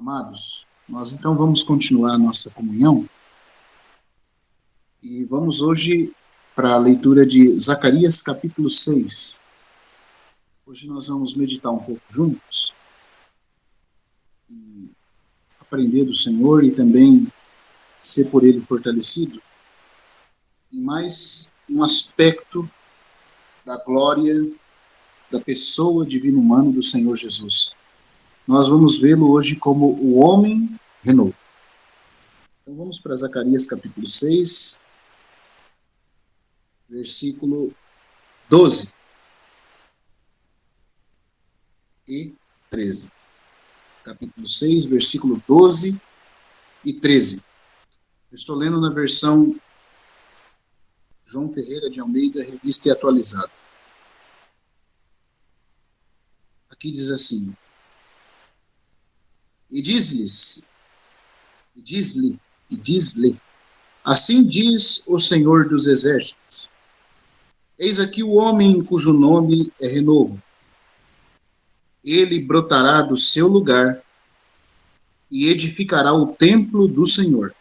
Amados, nós então vamos continuar a nossa comunhão e vamos hoje para a leitura de Zacarias capítulo 6. Hoje nós vamos meditar um pouco juntos e aprender do Senhor e também ser por Ele fortalecido em mais um aspecto da glória da pessoa divino humano do Senhor Jesus. Nós vamos vê-lo hoje como o homem renovo. Então vamos para Zacarias capítulo 6, versículo 12 e 13. Capítulo 6, versículo 12 e 13. Eu estou lendo na versão João Ferreira de Almeida, revista e atualizada. Aqui diz assim: E diz-lhe, assim diz o Senhor dos Exércitos: Eis aqui o homem cujo nome é Renovo. Ele brotará do seu lugar e edificará o templo do Senhor.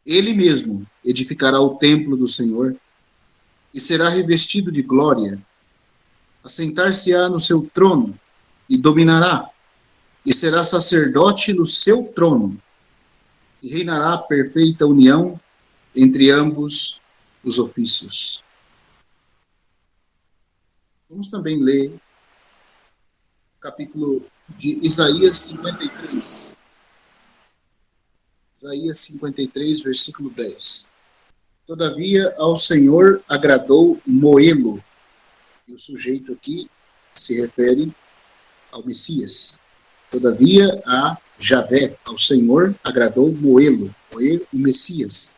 Ele mesmo edificará o templo do Senhor e será revestido de glória. Assentar-se-á no seu trono e dominará, e será sacerdote no seu trono, e reinará perfeita união entre ambos os ofícios. Vamos também ler o capítulo de Isaías 53. Isaías 53, versículo 10. Todavia ao Senhor agradou moê-lo. E o sujeito aqui se refere ao Messias. Todavia a Javé, ao Senhor, agradou moê-lo, moer o Messias,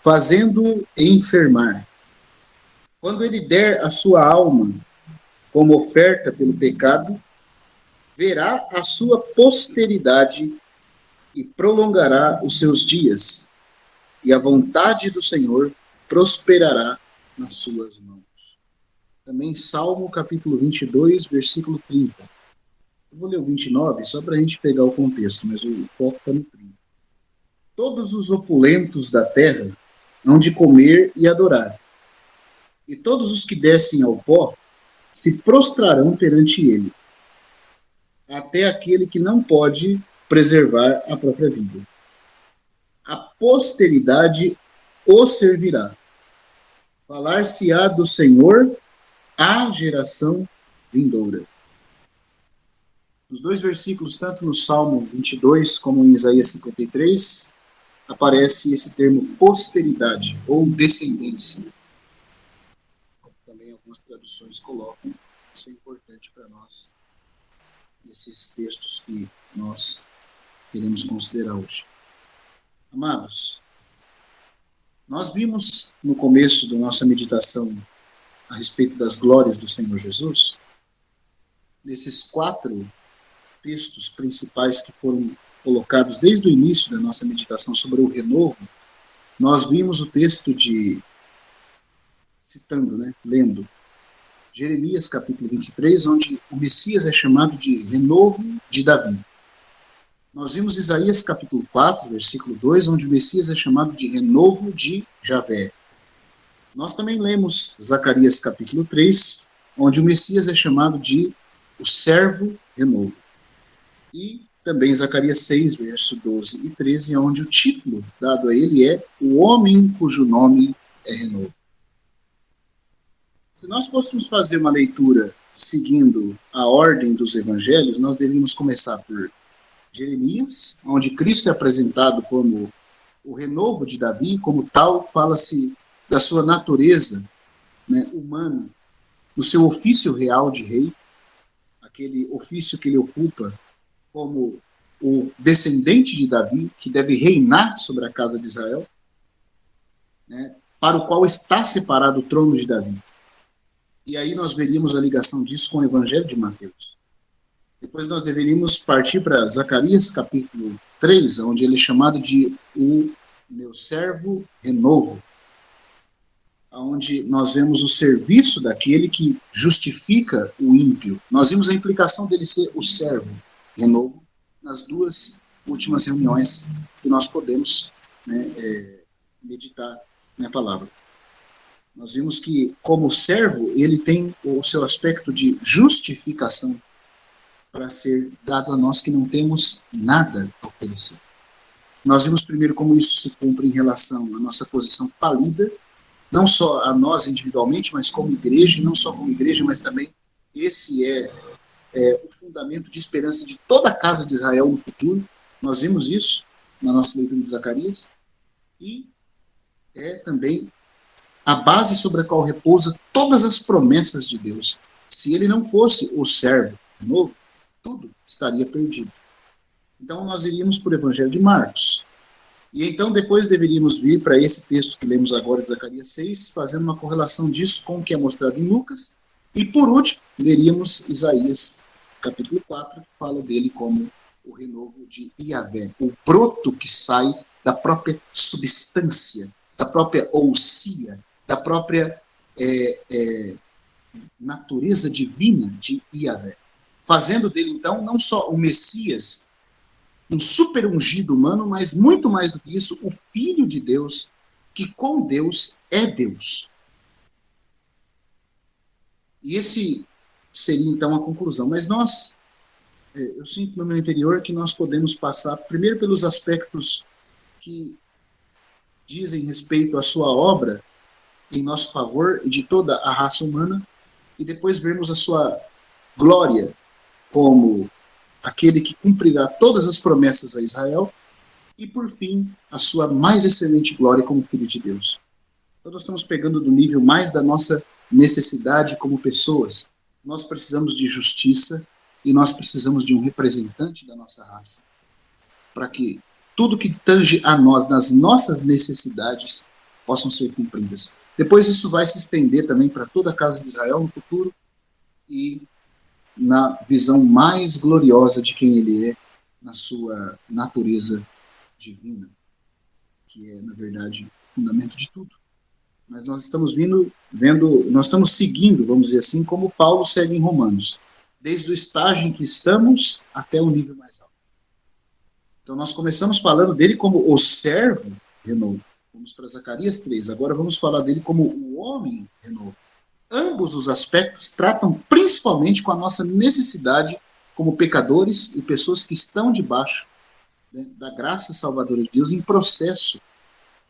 fazendo-o enfermar. Quando ele der a sua alma como oferta pelo pecado, verá a sua posteridade e prolongará os seus dias, e a vontade do Senhor prosperará nas suas mãos. Também Salmo capítulo 22, versículo 30. Eu vou ler o 29 só para a gente pegar o contexto, mas o foco está no 30. Todos os opulentos da terra hão de comer e adorar, e todos os que descem ao pó se prostrarão perante ele, até aquele que não pode preservar a própria vida. A posteridade o servirá. Falar-se-á do Senhor à geração vindoura. Nos dois versículos, tanto no Salmo 22 como em Isaías 53, aparece esse termo posteridade ou descendência. Também algumas traduções colocam. Isso é importante para nós, esses textos que nós queremos considerar hoje. Amados, nós vimos no começo da nossa meditação a respeito das glórias do Senhor Jesus, nesses 4 textos principais que foram colocados desde o início da nossa meditação sobre o renovo, nós vimos o texto lendo, Jeremias capítulo 23, onde o Messias é chamado de renovo de Davi. Nós vimos Isaías capítulo 4, versículo 2, onde o Messias é chamado de renovo de Javé. Nós também lemos Zacarias capítulo 3, onde o Messias é chamado de o servo renovo. E também Zacarias 6, verso 12 e 13, onde o título dado a ele é o homem cujo nome é renovo. Se nós fôssemos fazer uma leitura seguindo a ordem dos evangelhos, nós deveríamos começar por Jeremias, onde Cristo é apresentado como o renovo de Davi, como tal, fala-se da sua natureza, humana, do seu ofício real de rei, aquele ofício que ele ocupa como o descendente de Davi, que deve reinar sobre a casa de Israel, para o qual está separado o trono de Davi. E aí nós veríamos a ligação disso com o Evangelho de Mateus. Depois nós deveríamos partir para Zacarias capítulo 3, onde ele é chamado de o meu servo renovo, onde nós vemos o serviço daquele que justifica o ímpio. Nós vimos a implicação dele ser o servo renovo. nas duas últimas reuniões que nós podemos, né, meditar na palavra. Nós vimos que, como servo, ele tem o seu aspecto de justificação para ser dado a nós que não temos nada a oferecer. Nós vimos primeiro como isso se cumpre em relação à nossa posição falida, não só a nós individualmente, mas como igreja, e não só como igreja, mas também esse é o fundamento de esperança de toda a casa de Israel no futuro. Nós vimos isso na nossa leitura de Zacarias, e é também a base sobre a qual repousa todas as promessas de Deus. Se ele não fosse o servo novo, tudo estaria perdido. Então nós iríamos para o Evangelho de Marcos. E então depois deveríamos vir para esse texto que lemos agora de Zacarias 6, fazendo uma correlação disso com o que é mostrado em Lucas. E por último, leríamos Isaías capítulo 4, que fala dele como o renovo de Iavé, o broto que sai da própria substância, da própria ousia, da própria natureza divina de Iavé. Fazendo dele, então, não só o Messias, um super ungido humano, mas muito mais do que isso, o Filho de Deus, que com Deus é Deus. E esse seria, então, a conclusão. Mas nós, eu sinto no meu interior que nós podemos passar, primeiro, pelos aspectos que dizem respeito à sua obra em nosso favor e de toda a raça humana, e depois vermos a sua glória como aquele que cumprirá todas as promessas a Israel, e por fim, a sua mais excelente glória como Filho de Deus. Então nós estamos pegando do nível mais da nossa necessidade como pessoas. Nós precisamos de justiça e nós precisamos de um representante da nossa raça, para que tudo que tange a nós, nas nossas necessidades, possam ser cumpridas. Depois isso vai se estender também para toda a casa de Israel no futuro, e na visão mais gloriosa de quem ele é, na sua natureza divina, que é, na verdade, o fundamento de tudo. Mas nós estamos nós estamos seguindo, vamos dizer assim, como Paulo segue em Romanos, desde o estágio em que estamos até o nível mais alto. Então nós começamos falando dele como o servo renovo. Vamos para Zacarias 3, agora vamos falar dele como o homem renovo. Ambos os aspectos tratam principalmente com a nossa necessidade como pecadores e pessoas que estão debaixo, né, da graça salvadora de Deus, em processo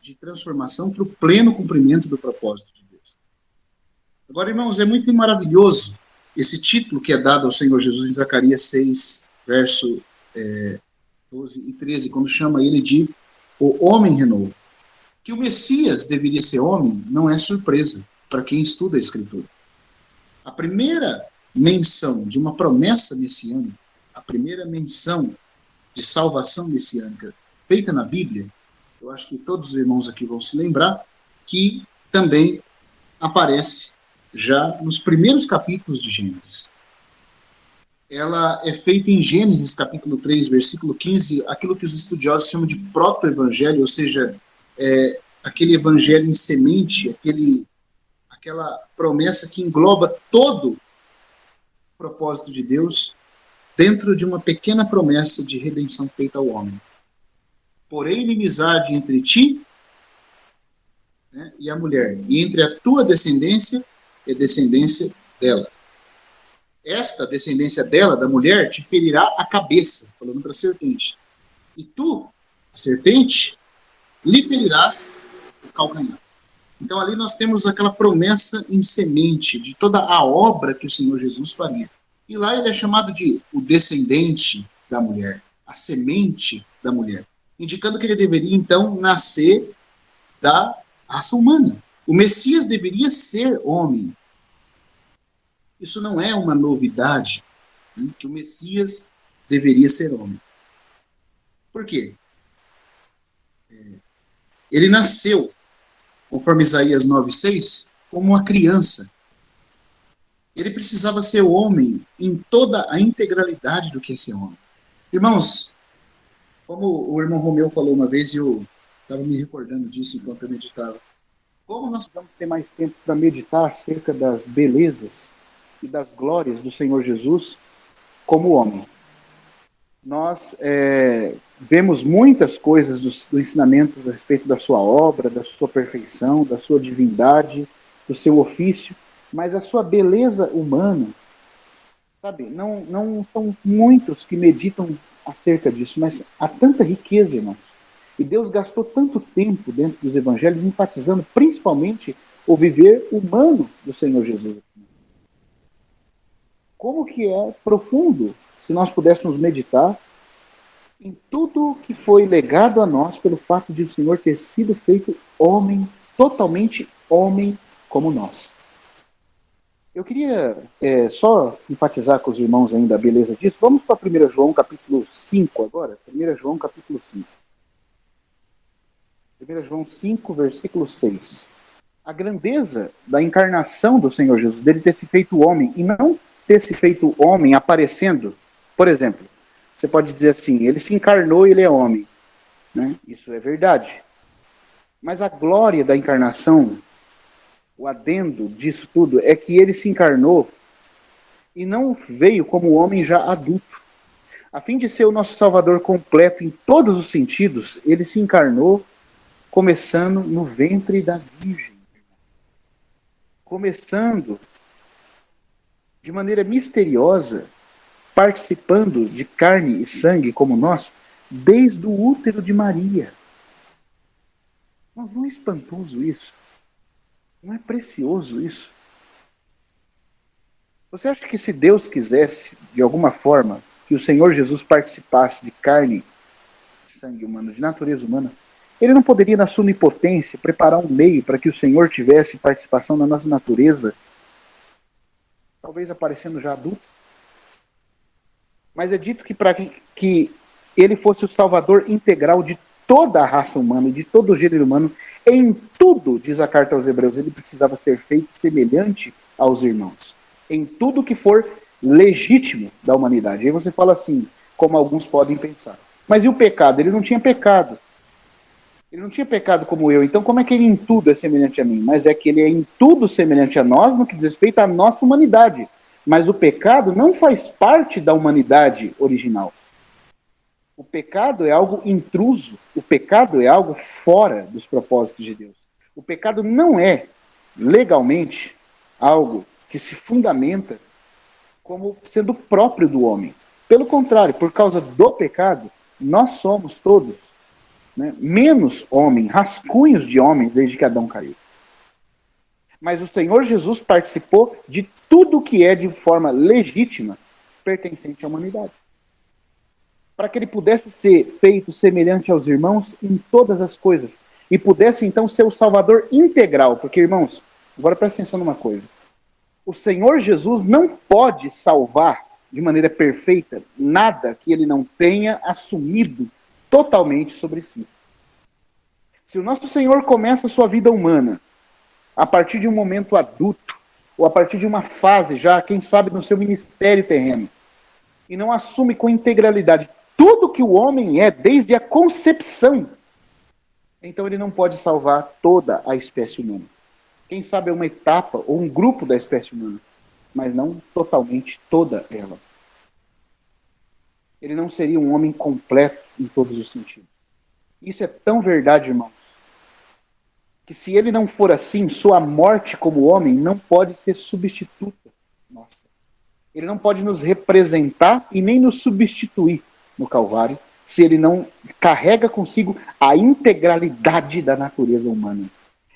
de transformação para o pleno cumprimento do propósito de Deus. Agora, irmãos, é muito maravilhoso esse título que é dado ao Senhor Jesus em Zacarias 6, verso 12 e 13, quando chama ele de o homem renovo. Que o Messias deveria ser homem não é surpresa para quem estuda a Escritura. A primeira menção de uma promessa messiânica, a primeira menção de salvação messiânica feita na Bíblia, eu acho que todos os irmãos aqui vão se lembrar, que também aparece já nos primeiros capítulos de Gênesis. Ela é feita em Gênesis capítulo 3, versículo 15, aquilo que os estudiosos chamam de proto-evangelho, ou seja, aquele evangelho em semente, aquela promessa que engloba todo o propósito de Deus dentro de uma pequena promessa de redenção feita ao homem. Porém, inimizade entre ti, né, e a mulher, e entre a tua descendência e a descendência dela. Esta descendência dela, da mulher, te ferirá a cabeça, falando para a serpente. E tu, a serpente, lhe ferirás o calcanhar. Então ali nós temos aquela promessa em semente de toda a obra que o Senhor Jesus faria. E lá ele é chamado de o descendente da mulher, a semente da mulher, indicando que ele deveria então nascer da raça humana. O Messias deveria ser homem. Isso não é uma novidade, né, que o Messias deveria ser homem. Por quê? Ele nasceu, conforme Isaías 9,6, como uma criança. Ele precisava ser homem em toda a integralidade do que é ser homem. Irmãos, como o irmão Romeu falou uma vez, e eu estava me recordando disso enquanto eu meditava, como nós vamos ter mais tempo para meditar acerca das belezas e das glórias do Senhor Jesus como homem? nós vemos muitas coisas do ensinamento a respeito da sua obra, da sua perfeição, da sua divindade, do seu ofício, mas a sua beleza humana, sabe, não são muitos que meditam acerca disso, mas há tanta riqueza, irmãos. E Deus gastou tanto tempo dentro dos evangelhos enfatizando principalmente o viver humano do Senhor Jesus. Como que é profundo se nós pudéssemos meditar em tudo que foi legado a nós pelo fato de o Senhor ter sido feito homem, totalmente homem como nós. Eu queria só enfatizar com os irmãos ainda a beleza disso. Vamos para 1 João capítulo 5 agora. 1 João capítulo 5. 1 João 5, versículo 6. A grandeza da encarnação do Senhor Jesus, dele ter se feito homem, e não ter se feito homem aparecendo, por exemplo, você pode dizer assim, ele se encarnou e ele é homem, né? Isso é verdade. Mas a glória da encarnação, o adendo disso tudo, é que ele se encarnou e não veio como homem já adulto. A fim de ser o nosso Salvador completo em todos os sentidos, ele se encarnou começando no ventre da Virgem. Começando de maneira misteriosa, participando de carne e sangue como nós, desde o útero de Maria. Mas não é espantoso isso? Não é precioso isso? Você acha que se Deus quisesse, de alguma forma, que o Senhor Jesus participasse de carne, sangue humano, de natureza humana, ele não poderia, na sua onipotência, preparar um meio para que o Senhor tivesse participação na nossa natureza, talvez aparecendo já adulto? Mas é dito que para que ele fosse o salvador integral de toda a raça humana, de todo o gênero humano, em tudo, diz a carta aos Hebreus, ele precisava ser feito semelhante aos irmãos. Em tudo que for legítimo da humanidade. E aí você fala assim, como alguns podem pensar. Mas e o pecado? Ele não tinha pecado. Ele não tinha pecado como eu, então como é que ele em tudo é semelhante a mim? Mas é que ele é em tudo semelhante a nós no que diz respeito à nossa humanidade. Mas o pecado não faz parte da humanidade original. O pecado é algo intruso, o pecado é algo fora dos propósitos de Deus. O pecado não é, legalmente, algo que se fundamenta como sendo próprio do homem. Pelo contrário, por causa do pecado, nós somos todos, né, menos homem, rascunhos de homens desde que Adão caiu. Mas o Senhor Jesus participou de tudo que é de forma legítima pertencente à humanidade. Para que ele pudesse ser feito semelhante aos irmãos em todas as coisas. E pudesse então ser o Salvador integral. Porque, irmãos, agora presta atenção numa coisa. O Senhor Jesus não pode salvar de maneira perfeita nada que ele não tenha assumido totalmente sobre si. Se o nosso Senhor começa a sua vida humana a partir de um momento adulto, ou a partir de uma fase já, quem sabe, no seu ministério terreno, e não assume com integralidade tudo que o homem é, desde a concepção, então ele não pode salvar toda a espécie humana. Quem sabe é uma etapa ou um grupo da espécie humana, mas não totalmente toda ela. Ele não seria um homem completo em todos os sentidos. Isso é tão verdade, irmãos, que se ele não for assim, sua morte como homem não pode ser substituta. Nossa. Ele não pode nos representar e nem nos substituir no Calvário, se ele não carrega consigo a integralidade da natureza humana.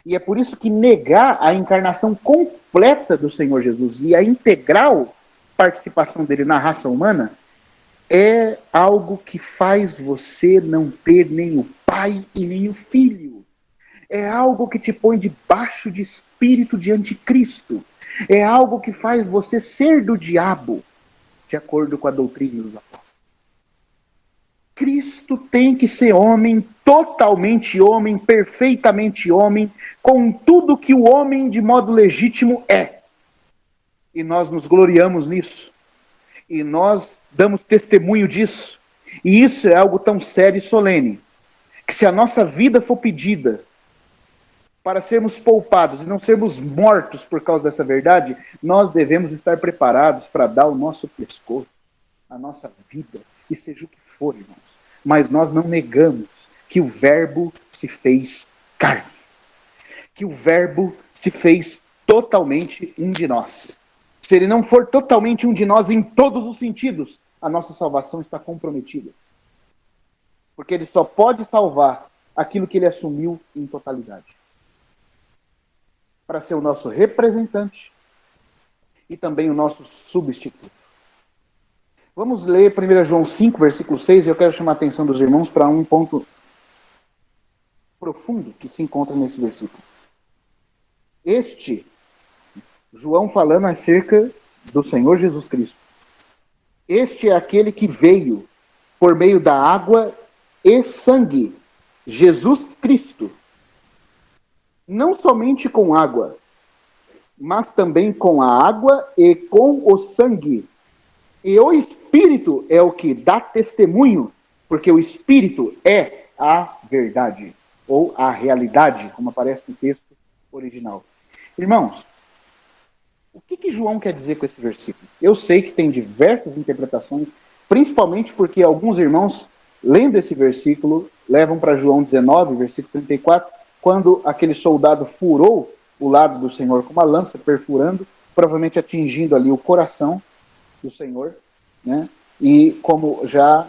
E é por isso que negar a encarnação completa do Senhor Jesus e a integral participação dele na raça humana é algo que faz você não ter nem o pai e nem o filho. É algo que te põe debaixo de espírito de anticristo. É algo que faz você ser do diabo, de acordo com a doutrina dos apóstolos. Cristo tem que ser homem, totalmente homem, perfeitamente homem, com tudo que o homem de modo legítimo é. E nós nos gloriamos nisso. E nós damos testemunho disso. E isso é algo tão sério e solene, que se a nossa vida for pedida para sermos poupados e não sermos mortos por causa dessa verdade, nós devemos estar preparados para dar o nosso pescoço. a nossa vida, e seja o que for, irmãos. Mas nós não negamos que o Verbo se fez carne, que o Verbo se fez totalmente um de nós. Se ele não for totalmente um de nós em todos os sentidos, a nossa salvação está comprometida. Porque ele só pode salvar aquilo que ele assumiu em totalidade. Para ser o nosso representante e também o nosso substituto. Vamos ler 1 João 5, versículo 6, e eu quero chamar a atenção dos irmãos para um ponto profundo que se encontra nesse versículo. João falando acerca do Senhor Jesus Cristo. Este é aquele que veio por meio da água e sangue, Jesus Cristo. Não somente com água, mas também com a água e com o sangue. E o Espírito é o que dá testemunho, porque o Espírito é a verdade, ou a realidade, como aparece no texto original. Irmãos, o que João quer dizer com esse versículo? Eu sei que tem diversas interpretações, principalmente porque alguns irmãos, lendo esse versículo, levam para João 19, versículo 34, quando aquele soldado furou o lado do Senhor com uma lança, perfurando, provavelmente atingindo ali o coração do Senhor, né? E como já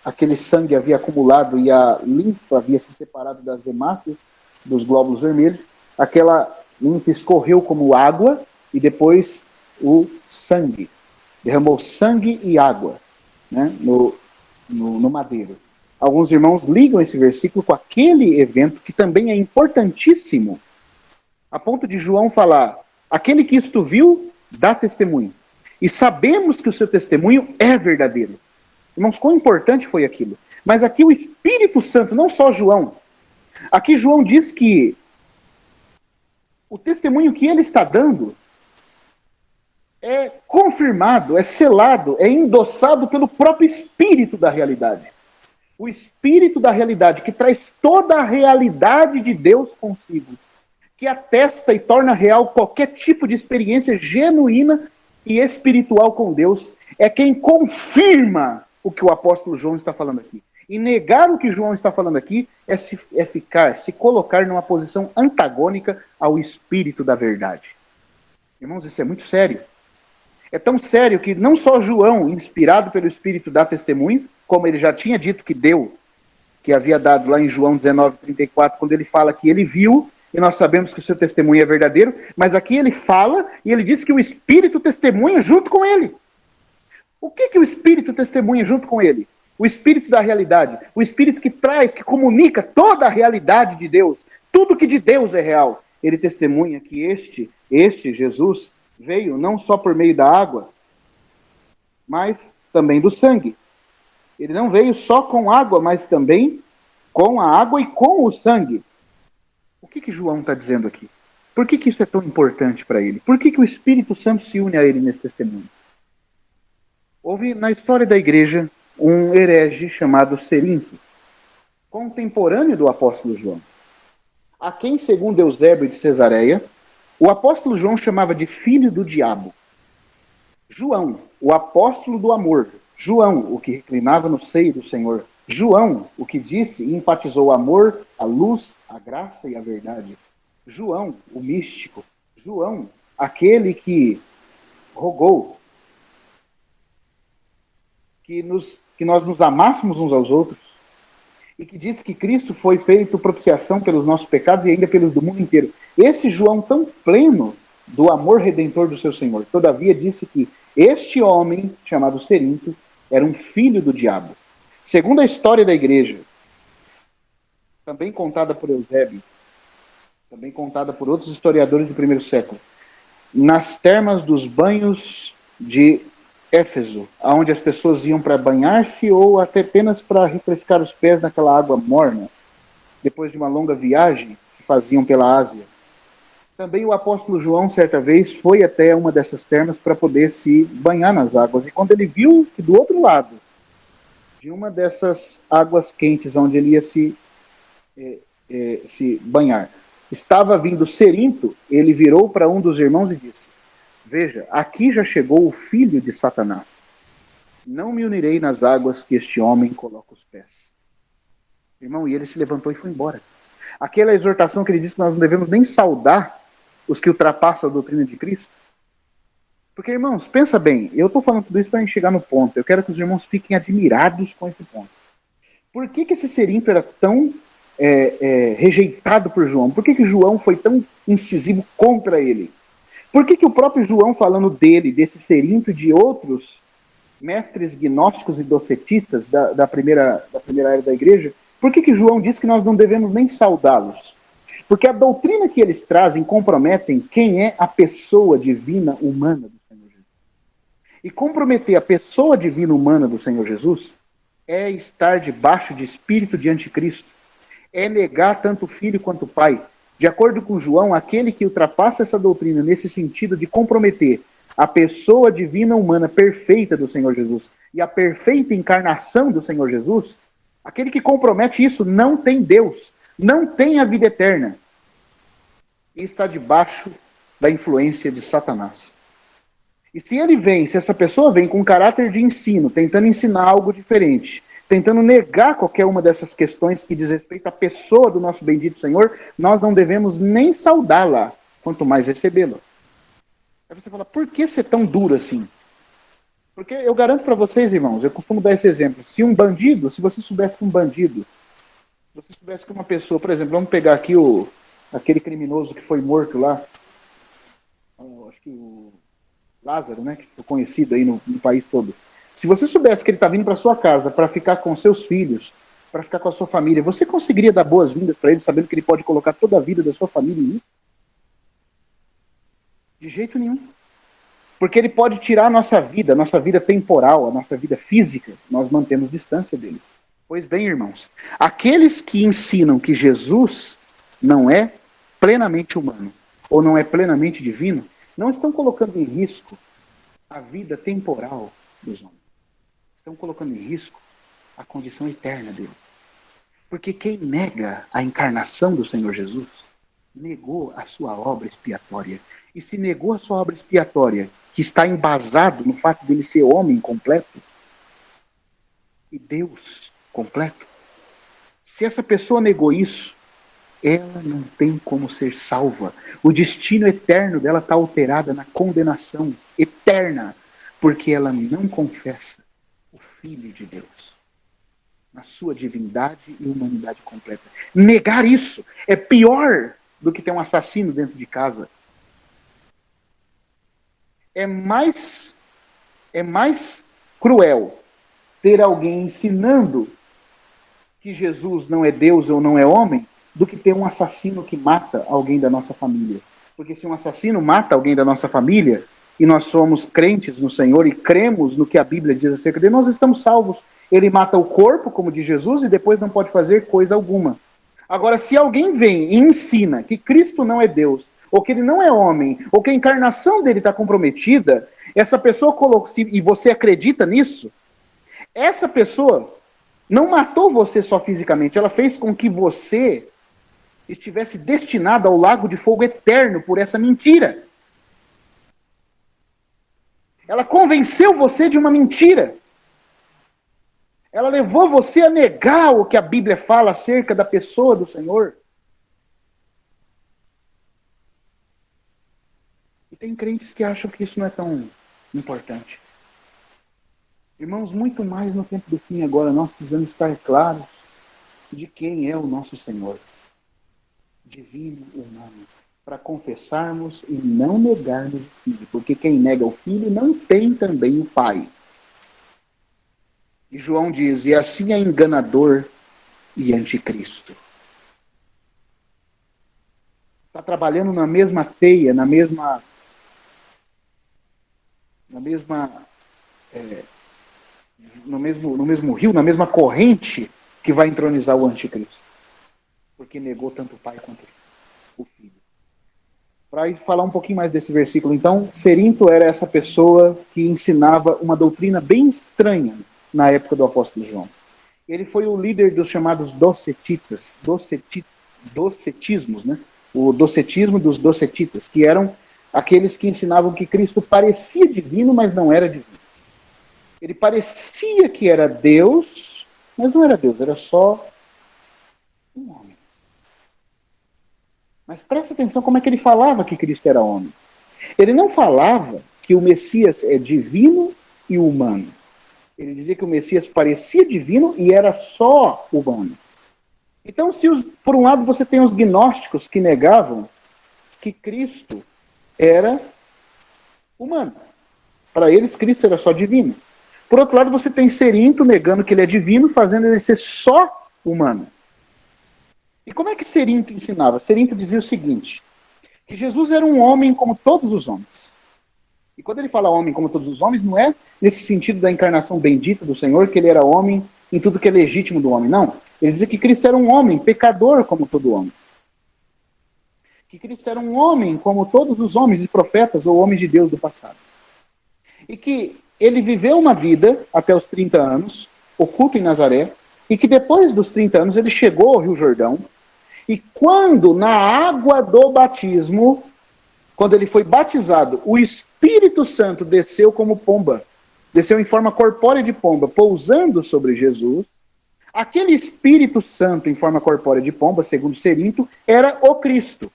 aquele sangue havia acumulado e a linfa havia se separado das hemácias, dos glóbulos vermelhos, aquela linfa escorreu como água e depois o sangue. Derramou sangue e água, né? no madeiro. Alguns irmãos ligam esse versículo com aquele evento que também é importantíssimo, a ponto de João falar: aquele que isto viu, dá testemunho. E sabemos que o seu testemunho é verdadeiro. Irmãos, quão importante foi aquilo. Mas aqui o Espírito Santo, não só João. Aqui João diz que o testemunho que ele está dando é confirmado, é selado, é endossado pelo próprio Espírito da realidade. O Espírito da realidade, que traz toda a realidade de Deus consigo, que atesta e torna real qualquer tipo de experiência genuína e espiritual com Deus, é quem confirma o que o apóstolo João está falando aqui. E negar o que João está falando aqui é se colocar numa posição antagônica ao Espírito da verdade. Irmãos, isso é muito sério. É tão sério que não só João, inspirado pelo Espírito, dá testemunho, como ele já tinha dito que deu, que havia dado lá em João 19:34, quando ele fala que ele viu, e nós sabemos que o seu testemunho é verdadeiro, mas aqui ele fala e ele diz que o Espírito testemunha junto com ele. O que o Espírito testemunha junto com ele? O Espírito da realidade, o Espírito que traz, que comunica toda a realidade de Deus, tudo que de Deus é real. Ele testemunha que este Jesus, veio não só por meio da água, mas também do sangue. Ele não veio só com água, mas também com a água e com o sangue. O que João está dizendo aqui? Por que isso é tão importante para ele? Por que o Espírito Santo se une a ele nesse testemunho? Houve na história da igreja um herege chamado Cerinto, contemporâneo do apóstolo João, a quem, segundo Eusébio de Cesareia, o apóstolo João chamava de filho do diabo. João, o apóstolo do amor. João, o que reclinava no seio do Senhor. João, o que disse e enfatizou o amor, a luz, a graça e a verdade. João, o místico. João, aquele que rogou que nós nos amássemos uns aos outros e que disse que Cristo foi feito propiciação pelos nossos pecados e ainda pelos do mundo inteiro. Esse João tão pleno do amor redentor do seu Senhor, todavia disse que este homem, chamado Cerinto, era um filho do diabo. Segundo a história da igreja, também contada por Eusébio, também contada por outros historiadores do primeiro século, nas termas dos banhos de Éfeso, onde as pessoas iam para banhar-se ou até apenas para refrescar os pés naquela água morna, depois de uma longa viagem que faziam pela Ásia. Também o apóstolo João, certa vez, foi até uma dessas termas para poder se banhar nas águas. E quando ele viu que do outro lado, de uma dessas águas quentes, onde ele ia se banhar, estava vindo Cerinto, ele virou para um dos irmãos e disse: veja, aqui já chegou o filho de Satanás. não me unirei nas águas que este homem coloca os pés. Irmão, e ele se levantou e foi embora. Aquela exortação que ele disse que nós não devemos nem saudar os que ultrapassam a doutrina de Cristo. Porque, irmãos, pensa bem, eu estou falando tudo isso para a gente chegar no ponto. Eu quero que os irmãos fiquem admirados com esse ponto. Por que esse Cerinto era tão rejeitado por João? Por que João foi tão incisivo contra ele? Por que o próprio João, falando dele, desse Cerinto e de outros mestres gnósticos e docetistas da primeira era da igreja, por que João diz que nós não devemos nem saudá-los? Porque a doutrina que eles trazem comprometem quem é a pessoa divina humana do Senhor Jesus. E comprometer a pessoa divina humana do Senhor Jesus é estar debaixo de espírito de anticristo. É negar tanto o filho quanto o pai. De acordo com João, aquele que ultrapassa essa doutrina nesse sentido de comprometer a pessoa divina humana perfeita do Senhor Jesus e a perfeita encarnação do Senhor Jesus, aquele que compromete isso não tem Deus, não tem a vida eterna e está debaixo da influência de Satanás. E se essa pessoa vem com caráter de ensino, tentando ensinar algo diferente, tentando negar qualquer uma dessas questões que diz respeito à pessoa do nosso bendito Senhor, nós não devemos nem saudá-la, quanto mais recebê-la. Aí você fala, por que ser tão duro assim? Porque eu garanto para vocês, irmãos, eu costumo dar esse exemplo. Se você soubesse que um bandido, se você soubesse que uma pessoa, por exemplo, vamos pegar aqui aquele criminoso que foi morto lá, acho que o Lázaro, né, que foi conhecido aí no país todo. Se você soubesse que ele está vindo para sua casa para ficar com seus filhos, para ficar com a sua família, você conseguiria dar boas-vindas para ele, sabendo que ele pode colocar toda a vida da sua família em isso? De jeito nenhum. Porque ele pode tirar a nossa vida temporal, a nossa vida física, nós mantemos distância dele. Pois bem, irmãos, aqueles que ensinam que Jesus não é plenamente humano, ou não é plenamente divino, não estão colocando em risco a vida temporal dos homens. Estão colocando em risco a condição eterna deles. Porque quem nega a encarnação do Senhor Jesus, negou a sua obra expiatória. E se negou a sua obra expiatória, que está embasado no fato dele ser homem completo, e Deus completo, se essa pessoa negou isso, ela não tem como ser salva. O destino eterno dela está alterado na condenação eterna, porque ela não confessa o Filho de Deus, na sua divindade e humanidade completa. Negar isso é pior do que ter um assassino dentro de casa. É mais cruel ter alguém ensinando que Jesus não é Deus ou não é homem, do que ter um assassino que mata alguém da nossa família. Porque se um assassino mata alguém da nossa família, e nós somos crentes no Senhor e cremos no que a Bíblia diz acerca dele, nós estamos salvos. Ele mata o corpo, como de Jesus, e depois não pode fazer coisa alguma. Agora, se alguém vem e ensina que Cristo não é Deus, ou que ele não é homem, ou que a encarnação dele está comprometida, essa pessoa e você acredita nisso, essa pessoa não matou você só fisicamente, ela fez com que você estivesse destinado ao lago de fogo eterno por essa mentira. Ela convenceu você de uma mentira. Ela levou você a negar o que a Bíblia fala acerca da pessoa do Senhor. E tem crentes que acham que isso não é tão importante. Irmãos, muito mais no tempo do fim agora, nós precisamos estar claros de quem é o nosso Senhor. Divino, humano. Para confessarmos e não negarmos o Filho. Porque quem nega o Filho não tem também o Pai. E João diz, e assim é enganador e anticristo. Está trabalhando na mesma teia, no mesmo rio, na mesma corrente que vai entronizar o anticristo. Porque negou tanto o Pai quanto o Filho. Para falar um pouquinho mais desse versículo, então, Cerinto era essa pessoa que ensinava uma doutrina bem estranha na época do apóstolo João. Ele foi o líder dos chamados docetitas, docetismos, né? O docetismo dos docetitas, que eram aqueles que ensinavam que Cristo parecia divino, mas não era divino. Ele parecia que era Deus, mas não era Deus, era só um homem. Mas presta atenção como é que ele falava que Cristo era homem. Ele não falava que o Messias é divino e humano. Ele dizia que o Messias parecia divino e era só humano. Então, por um lado, você tem os gnósticos que negavam que Cristo era humano. Para eles, Cristo era só divino. Por outro lado, você tem Cerinto negando que ele é divino, fazendo ele ser só humano. E como é que Cerinto ensinava? Cerinto dizia o seguinte, que Jesus era um homem como todos os homens. E quando ele fala homem como todos os homens, não é nesse sentido da encarnação bendita do Senhor, que ele era homem em tudo que é legítimo do homem, não. Ele dizia que Cristo era um homem, pecador como todo homem. Que Cristo era um homem como todos os homens e profetas ou homens de Deus do passado. E que ele viveu uma vida até os 30 anos, oculto em Nazaré, e que depois dos 30 anos ele chegou ao Rio Jordão, e quando na água do batismo, quando ele foi batizado, o Espírito Santo desceu como pomba, desceu em forma corpórea de pomba, pousando sobre Jesus. Aquele Espírito Santo em forma corpórea de pomba, segundo Cerinto, era o Cristo.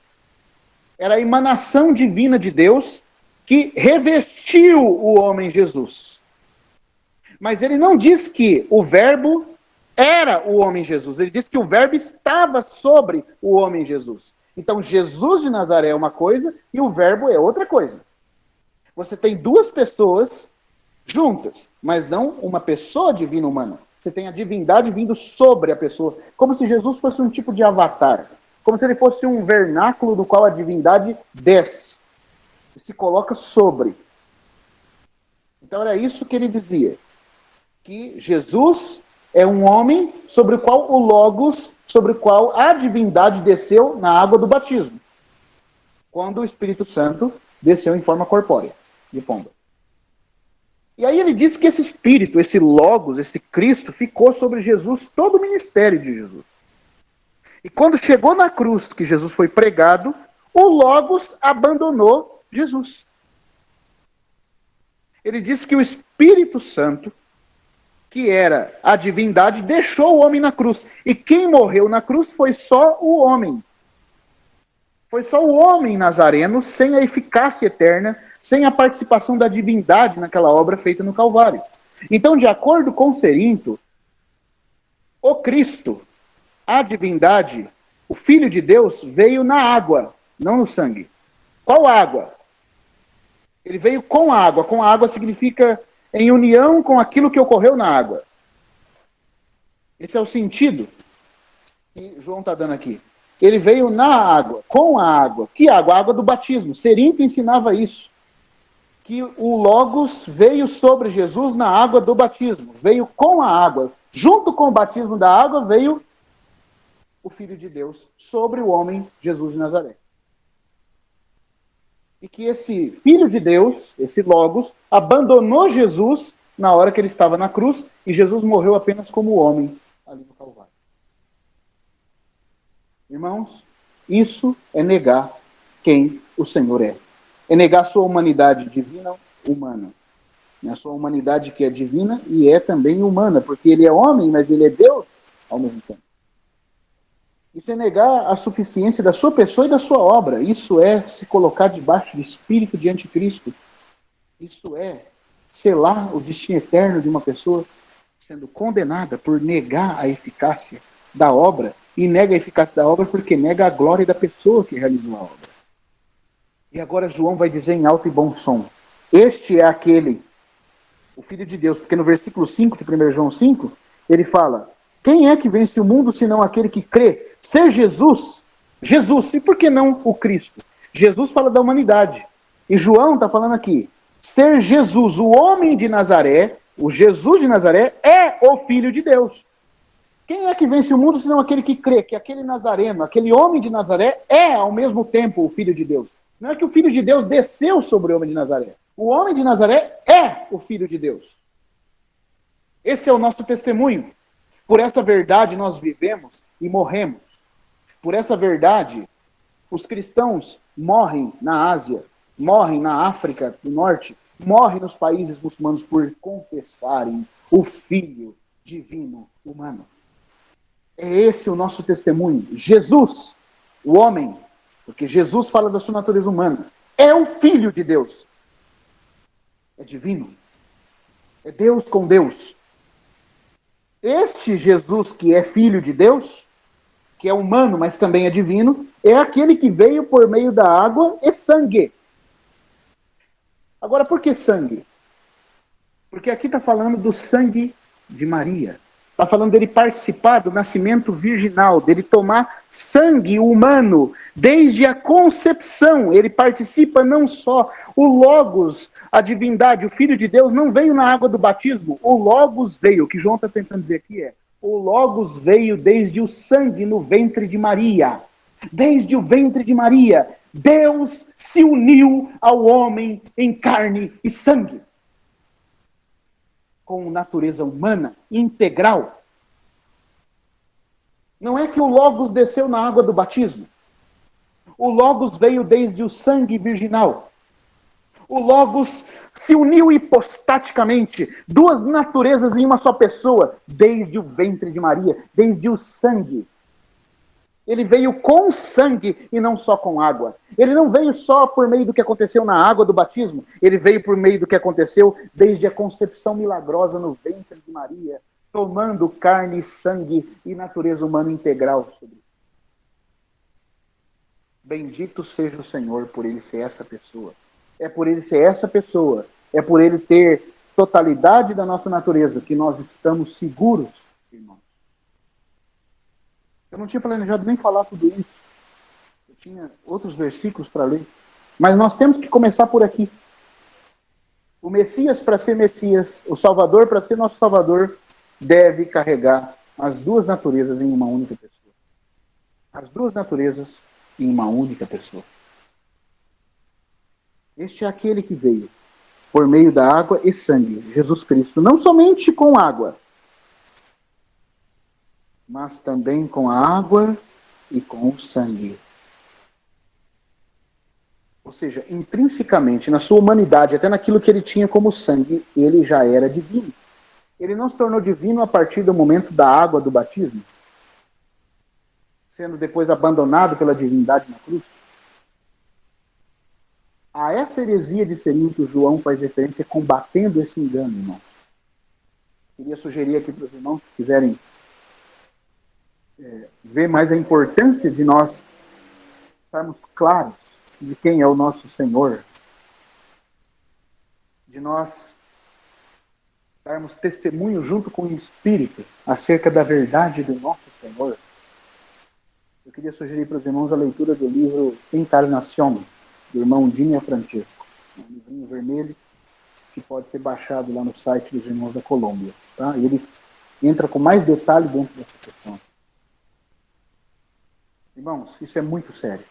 Era a emanação divina de Deus que revestiu o homem Jesus. Mas ele não diz que o Verbo era o homem Jesus. Ele diz que o Verbo estava sobre o homem Jesus. Então, Jesus de Nazaré é uma coisa e o Verbo é outra coisa. Você tem duas pessoas juntas, mas não uma pessoa divina humana. Você tem a divindade vindo sobre a pessoa, como se Jesus fosse um tipo de avatar. Como se ele fosse um vernáculo do qual a divindade desce e se coloca sobre. Então era isso que ele dizia. Que Jesus é um homem sobre o qual o Logos, sobre o qual a divindade desceu na água do batismo. Quando o Espírito Santo desceu em forma corpórea, de pomba. E aí ele disse que esse Espírito, esse Logos, esse Cristo, ficou sobre Jesus, todo o ministério de Jesus. E quando chegou na cruz, que Jesus foi pregado, o Logos abandonou Jesus. Ele disse que o Espírito Santo, que era a divindade, deixou o homem na cruz. E quem morreu na cruz foi só o homem. Foi só o homem nazareno, sem a eficácia eterna, sem a participação da divindade naquela obra feita no Calvário. Então, de acordo com Cerinto, o Cristo, a divindade, o Filho de Deus, veio na água, não no sangue. Qual água? Ele veio com a água. Com a água significa em união com aquilo que ocorreu na água. Esse é o sentido que João está dando aqui. Ele veio na água, com a água. Que água? A água do batismo. Cerinto ensinava isso. Que o Logos veio sobre Jesus na água do batismo. Veio com a água. Junto com o batismo da água veio o Filho de Deus sobre o homem Jesus de Nazaré. E que esse Filho de Deus, esse Logos, abandonou Jesus na hora que ele estava na cruz e Jesus morreu apenas como homem ali no Calvário. Irmãos, isso é negar quem o Senhor é. É negar a sua humanidade divina, humana. A sua humanidade que é divina e é também humana, porque ele é homem, mas ele é Deus ao mesmo tempo. Isso é negar a suficiência da sua pessoa e da sua obra. Isso é se colocar debaixo do espírito de anticristo. Isso é selar o destino eterno de uma pessoa sendo condenada por negar a eficácia da obra. E nega a eficácia da obra porque nega a glória da pessoa que realizou a obra. E agora João vai dizer em alto e bom som: este é aquele, o Filho de Deus. Porque no versículo 5 de 1 João 5, ele fala: quem é que vence o mundo senão aquele que crê ser Jesus? Jesus. E por que não o Cristo? Jesus fala da humanidade. E João está falando aqui: ser Jesus, o homem de Nazaré, o Jesus de Nazaré, é o Filho de Deus. Quem é que vence o mundo senão aquele que crê que aquele nazareno, aquele homem de Nazaré, é ao mesmo tempo o Filho de Deus? Não é que o Filho de Deus desceu sobre o homem de Nazaré. O homem de Nazaré é o Filho de Deus. Esse é o nosso testemunho. Por essa verdade nós vivemos e morremos. Por essa verdade, os cristãos morrem na Ásia, morrem na África do Norte, morre nos países muçulmanos por confessarem o Filho divino humano. É esse o nosso testemunho. Jesus, o homem, porque Jesus fala da sua natureza humana, é o Filho de Deus. É divino. É Deus com Deus. Este Jesus que é Filho de Deus, que é humano, mas também é divino, é aquele que veio por meio da água e sangue. Agora, por que sangue? Porque aqui está falando do sangue de Maria. Está falando dele participar do nascimento virginal, dele tomar sangue humano desde a concepção. Ele participa não só. O Logos, a divindade, o Filho de Deus, não veio na água do batismo. O Logos veio. O que João está tentando dizer aqui é: o Logos veio desde o sangue no ventre de Maria. Desde o ventre de Maria, Deus se uniu ao homem em carne e sangue, com natureza humana, integral. Não é que o Logos desceu na água do batismo. O Logos veio desde o sangue virginal. O Logos se uniu hipostaticamente, duas naturezas em uma só pessoa, desde o ventre de Maria, desde o sangue. Ele veio com sangue e não só com água. Ele não veio só por meio do que aconteceu na água do batismo. Ele veio por meio do que aconteceu desde a concepção milagrosa no ventre de Maria, tomando carne, sangue e natureza humana integral sobre ele. Bendito seja o Senhor por ele ser essa pessoa. É por ele ser essa pessoa. É por ele ter totalidade da nossa natureza que nós estamos seguros, irmãos. Eu não tinha planejado nem falar tudo isso. Eu tinha outros versículos para ler. Mas nós temos que começar por aqui. O Messias, para ser Messias, o Salvador, para ser nosso Salvador, deve carregar as duas naturezas em uma única pessoa. As duas naturezas em uma única pessoa. Este é aquele que veio por meio da água e sangue, Jesus Cristo. Não somente com água, mas também com a água e com o sangue. Ou seja, intrinsecamente, na sua humanidade, até naquilo que ele tinha como sangue, ele já era divino. Ele não se tornou divino a partir do momento da água do batismo, sendo depois abandonado pela divindade na cruz. A essa heresia de Serinho que o João faz referência, combatendo esse engano, irmão. Queria sugerir aqui para os irmãos que quiserem ver mais a importância de nós estarmos claros de quem é o nosso Senhor, de nós darmos testemunho junto com o Espírito acerca da verdade do nosso Senhor. Eu queria sugerir para os irmãos a leitura do livro Encarnação, do irmão Dinha Francesco. É um livrinho vermelho que pode ser baixado lá no site dos irmãos da Colômbia. Tá? E ele entra com mais detalhe dentro dessa questão. Irmãos, isso é muito sério.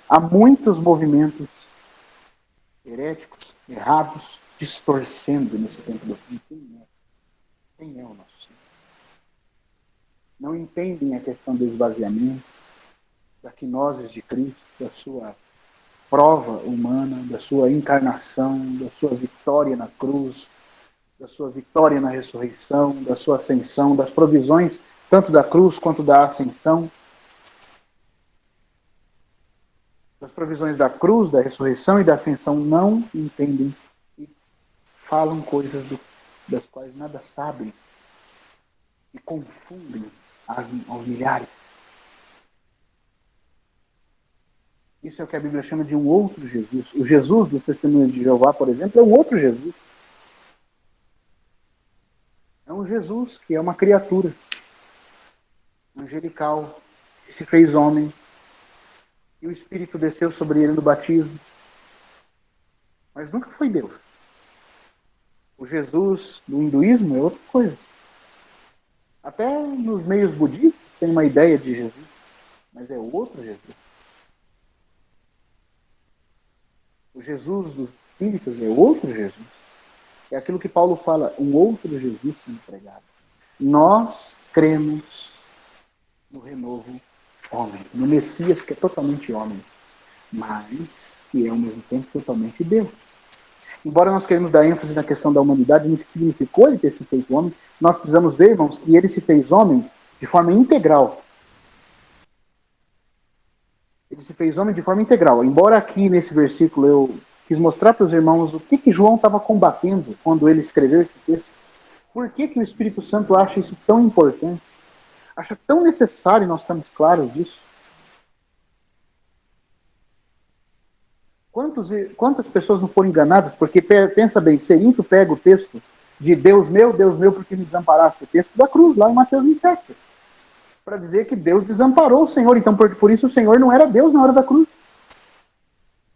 Há muitos movimentos heréticos, errados, distorcendo nesse tempo do fim. Quem é o nosso Senhor? Não entendem a questão do esvaziamento, da quinose de Cristo, da sua prova humana, da sua encarnação, da sua vitória na cruz, da sua vitória na ressurreição, da sua ascensão, das provisões tanto da cruz quanto da ascensão, das provisões da cruz, da ressurreição e da ascensão. Não entendem e falam coisas das quais nada sabem e confundem aos milhares. Isso é o que a Bíblia chama de um outro Jesus. O Jesus do Testemunho de Jeová, por exemplo, é um outro Jesus. É um Jesus que é uma criatura angelical, que se fez homem, e o Espírito desceu sobre ele no batismo. Mas nunca foi Deus. O Jesus do hinduísmo é outra coisa. Até nos meios budistas tem uma ideia de Jesus, mas é outro Jesus. O Jesus dos espíritos é outro Jesus. É aquilo que Paulo fala, um outro Jesus sendo pregado. Nós cremos no renovo homem, no Messias que é totalmente homem, mas que é ao mesmo tempo totalmente Deus. embora nós queremos dar ênfase na questão da humanidade, no que significou ele ter se feito homem, nós precisamos ver, irmãos, que ele se fez homem de forma integral. Ele se fez homem de forma integral. Embora aqui nesse versículo eu quis mostrar para os irmãos o que João estava combatendo quando ele escreveu esse texto. Por que o Espírito Santo acha isso tão importante? Acha tão necessário nós estarmos claros disso? Quantas pessoas não foram enganadas? Porque, pensa bem, Serinto pega o texto de Deus meu, porque me desamparaste. O texto da cruz, lá em Mateus 27. Para dizer que Deus desamparou o Senhor. Então, por isso, o Senhor não era Deus na hora da cruz.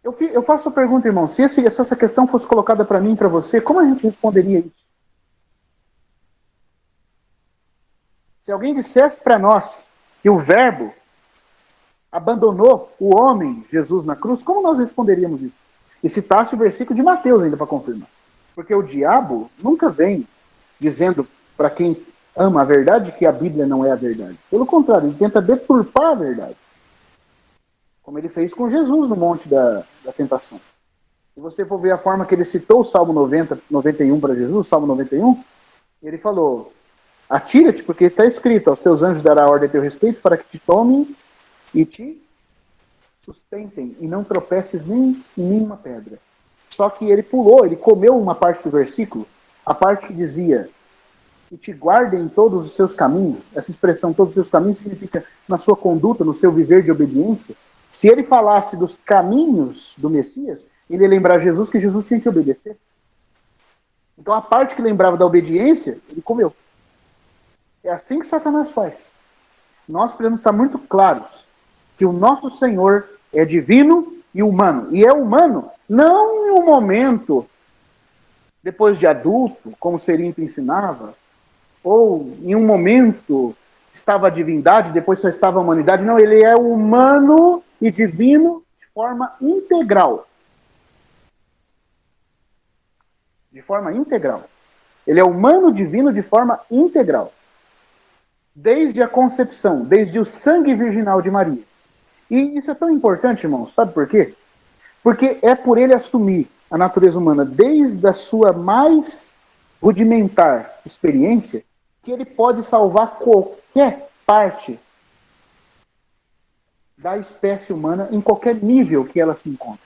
Eu faço a pergunta, irmão, se essa questão fosse colocada para mim e para você, como a gente responderia isso? Se alguém dissesse para nós que o Verbo abandonou o homem, Jesus, na cruz, como nós responderíamos isso? E citasse o versículo de Mateus ainda para confirmar. Porque o diabo nunca vem dizendo para quem ama a verdade que a Bíblia não é a verdade. Pelo contrário, ele tenta deturpar a verdade. Como ele fez com Jesus no monte da tentação. Se você for ver a forma que ele citou o Salmo 91 para Jesus, o Salmo 91, ele falou: atira-te, porque está escrito, aos teus anjos dará ordem a teu respeito para que te tomem e te sustentem, e não tropeces nem em nenhuma pedra. Só que ele pulou, ele comeu uma parte do versículo, a parte que dizia: e te guardem em todos os seus caminhos. Essa expressão, todos os seus caminhos, significa na sua conduta, no seu viver de obediência. Se ele falasse dos caminhos do Messias, ele ia lembrar Jesus que Jesus tinha que obedecer. Então a parte que lembrava da obediência, ele comeu. É assim que Satanás faz. Nós precisamos estar muito claros que o nosso Senhor é divino e humano. E é humano não em um momento depois de adulto, como Serinto ensinava, ou em um momento estava a divindade, depois só estava a humanidade. Não, ele é humano e divino de forma integral. De forma integral. Ele é humano divino de forma integral. Desde a concepção, desde o sangue virginal de Maria. E isso é tão importante, irmãos, sabe por quê? Porque é por ele assumir a natureza humana desde a sua mais rudimentar experiência que ele pode salvar qualquer parte da espécie humana em qualquer nível que ela se encontre.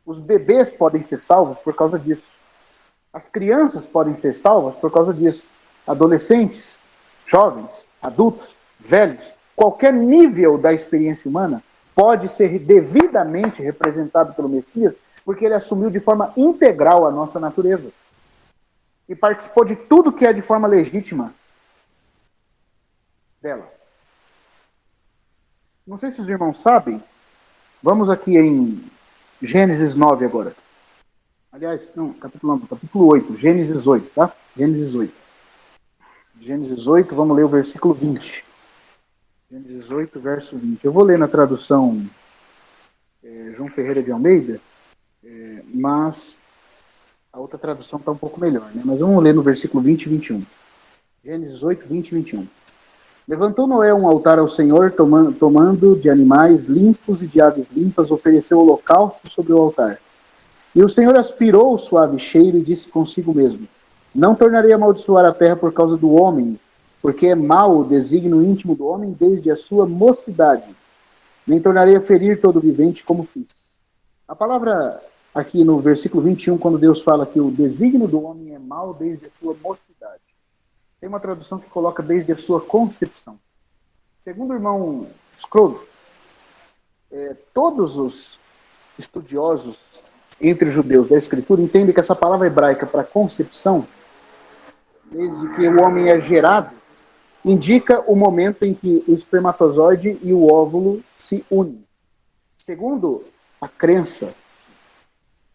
Os bebês podem ser salvos por causa disso. As crianças podem ser salvas por causa disso. Adolescentes, jovens, adultos, velhos, qualquer nível da experiência humana pode ser devidamente representado pelo Messias, porque ele assumiu de forma integral a nossa natureza. E participou de tudo que é de forma legítima dela. Não sei se os irmãos sabem, vamos aqui em Gênesis 9 agora. Aliás, não, capítulo 8, Gênesis 8, tá? Gênesis 8. Gênesis 8, vamos ler o versículo 20. Gênesis 8, verso 20. Eu vou ler na tradução João Ferreira de Almeida, mas a outra tradução está um pouco melhor, né? Mas vamos ler no versículo 20 e 21. Gênesis 8, 20 e 21. Levantou Noé um altar ao Senhor, tomando de animais limpos e de aves limpas, ofereceu holocausto sobre o altar. E o Senhor aspirou o suave cheiro e disse consigo mesmo: não tornarei a amaldiçoar a terra por causa do homem, porque é mau o desígnio íntimo do homem desde a sua mocidade. Nem tornarei a ferir todo vivente como fiz. A palavra aqui no versículo 21, quando Deus fala que o desígnio do homem é mau desde a sua mocidade. Tem uma tradução que coloca desde a sua concepção. Segundo o irmão Scrooge, todos os estudiosos entre os judeus da Escritura entendem que essa palavra hebraica para concepção, desde que o homem é gerado, indica o momento em que o espermatozoide e o óvulo se unem. Segundo a crença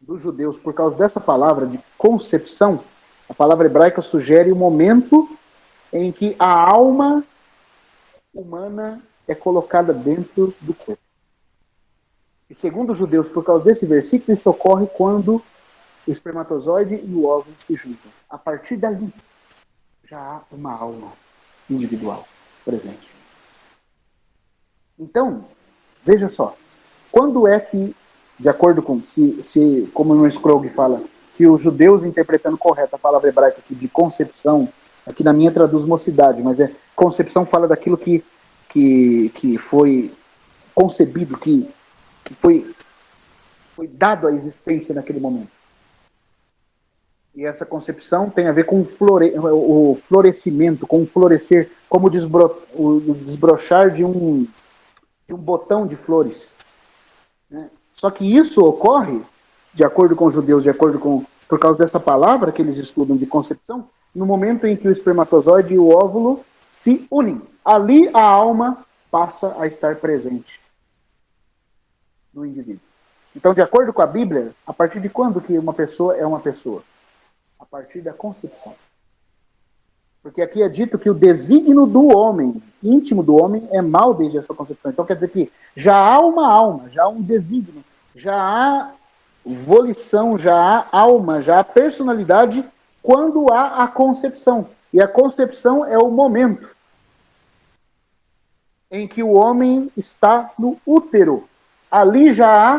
dos judeus, por causa dessa palavra de concepção, a palavra hebraica sugere o momento em que a alma humana é colocada dentro do corpo. E segundo os judeus, por causa desse versículo, isso ocorre quando o espermatozoide e o óvulo se juntam. A partir dali, já há uma alma individual presente. Então, veja só, quando é que de acordo com, como o Scrooge fala, se os judeus interpretando correto a palavra hebraica aqui de concepção, aqui na minha traduz mocidade, mas concepção fala daquilo que foi concebido, que foi dado à existência naquele momento. E essa concepção tem a ver com o florescimento, com o florescer, como o desbrochar de um botão de flores. Né? Só que isso ocorre, de acordo com os judeus, por causa dessa palavra que eles estudam de concepção, no momento em que o espermatozoide e o óvulo se unem. Ali a alma passa a estar presente no indivíduo. Então, de acordo com a Bíblia, a partir de quando que uma pessoa é uma pessoa? A partir da concepção. Porque aqui é dito que o desígnio do homem, íntimo do homem, é mal desde a sua concepção. Então quer dizer que já há uma alma, já há um desígnio, já há volição, já há alma, já há personalidade quando há a concepção. E a concepção é o momento em que o homem está no útero. Ali já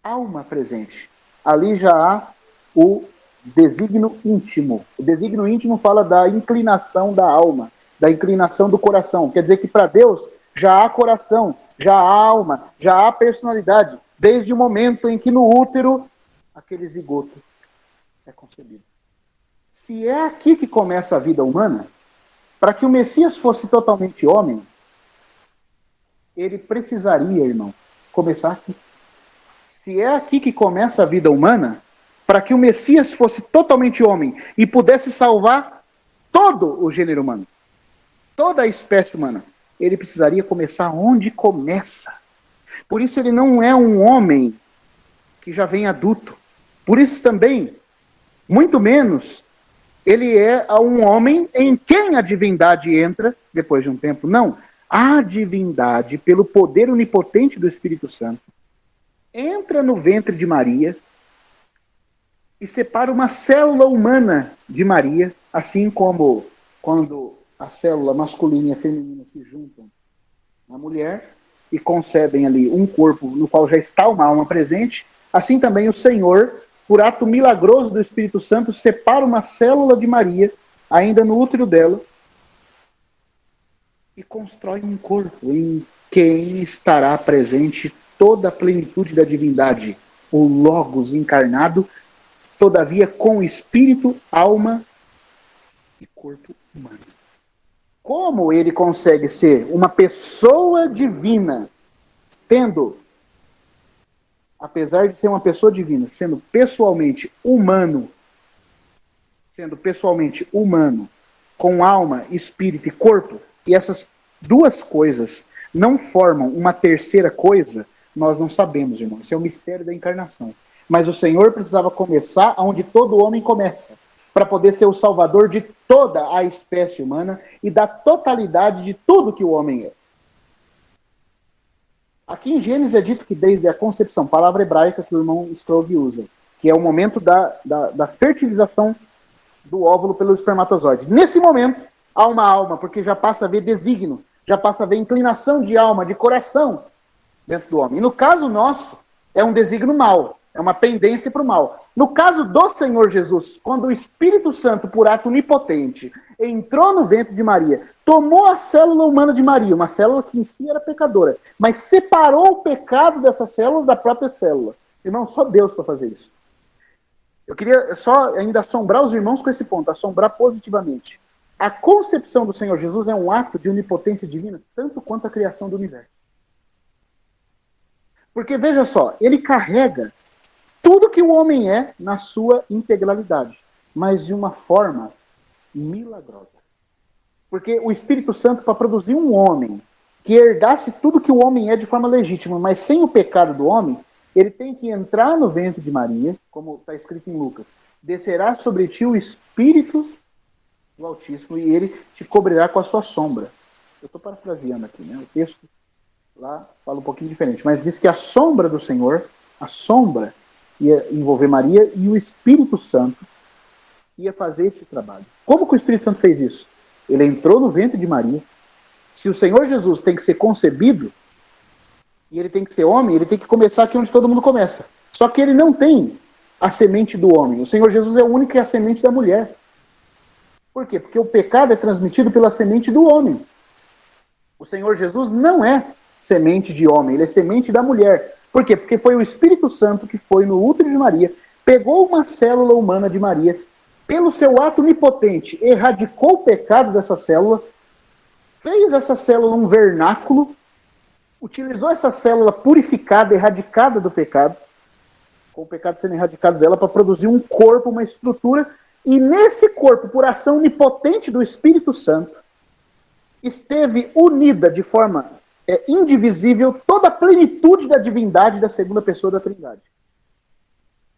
há alma presente. Ali já há o desígnio íntimo. O desígnio íntimo fala da inclinação da alma, da inclinação do coração. Quer dizer que para Deus já há coração, já há alma, já há personalidade, desde o momento em que no útero aquele zigoto é concebido. Se é aqui que começa a vida humana, para que o Messias fosse totalmente homem, ele precisaria, irmão, começar aqui. Se é aqui que começa a vida humana, para que o Messias fosse totalmente homem e pudesse salvar todo o gênero humano, toda a espécie humana, ele precisaria começar onde começa. Por isso ele não é um homem que já vem adulto. Por isso também, muito menos, ele é um homem em quem a divindade entra depois de um tempo. Não, a divindade, pelo poder onipotente do Espírito Santo, entra no ventre de Maria e separa uma célula humana de Maria, assim como quando a célula masculina e a feminina se juntam na mulher e concebem ali um corpo no qual já está uma alma presente, assim também o Senhor, por ato milagroso do Espírito Santo, separa uma célula de Maria, ainda no útero dela, e constrói um corpo em quem estará presente toda a plenitude da divindade, o Logos encarnado, todavia com espírito, alma e corpo humano. Como ele consegue ser uma pessoa divina, tendo, apesar de ser uma pessoa divina, sendo pessoalmente humano, com alma, espírito e corpo, e essas duas coisas não formam uma terceira coisa, nós não sabemos, irmão. Isso é o mistério da encarnação. Mas o Senhor precisava começar onde todo homem começa, para poder ser o salvador de toda a espécie humana e da totalidade de tudo que o homem é. Aqui em Gênesis é dito que desde a concepção, palavra hebraica que o irmão Scrooge usa, que é o momento da fertilização do óvulo pelo espermatozoide. Nesse momento, há uma alma, porque já passa a ver desígnio, já passa a ver inclinação de alma, de coração dentro do homem. E no caso nosso, é um desígnio mau, é uma pendência para o mal. No caso do Senhor Jesus, quando o Espírito Santo, por ato onipotente, entrou no ventre de Maria, tomou a célula humana de Maria, uma célula que em si era pecadora, mas separou o pecado dessa célula da própria célula. Irmão, só Deus para fazer isso. Eu queria só ainda assombrar os irmãos com esse ponto, assombrar positivamente. A concepção do Senhor Jesus é um ato de onipotência divina, tanto quanto a criação do universo. Porque, veja só, ele carrega tudo que o homem é na sua integralidade, mas de uma forma milagrosa. Porque o Espírito Santo, para produzir um homem que herdasse tudo que o homem é de forma legítima, mas sem o pecado do homem, ele tem que entrar no ventre de Maria, como está escrito em Lucas, descerá sobre ti o Espírito do Altíssimo e ele te cobrirá com a sua sombra. Eu estou parafraseando aqui, né? O texto lá fala um pouquinho diferente, mas diz que a sombra do Senhor, a sombra ia envolver Maria e o Espírito Santo ia fazer esse trabalho. Como que o Espírito Santo fez isso? Ele entrou no ventre de Maria. Se o Senhor Jesus tem que ser concebido, e ele tem que ser homem, ele tem que começar aqui onde todo mundo começa. Só que ele não tem a semente do homem. O Senhor Jesus é o único que é a semente da mulher. Por quê? Porque o pecado é transmitido pela semente do homem. O Senhor Jesus não é semente de homem, ele é semente da mulher. Por quê? Porque foi o Espírito Santo que foi no útero de Maria, pegou uma célula humana de Maria, pelo seu ato onipotente, erradicou o pecado dessa célula, fez essa célula um vernáculo, utilizou essa célula purificada, erradicada do pecado, com o pecado sendo erradicado dela, para produzir um corpo, uma estrutura, e nesse corpo, por ação onipotente do Espírito Santo, esteve unida de forma indivisível toda a plenitude da divindade da segunda pessoa da Trindade.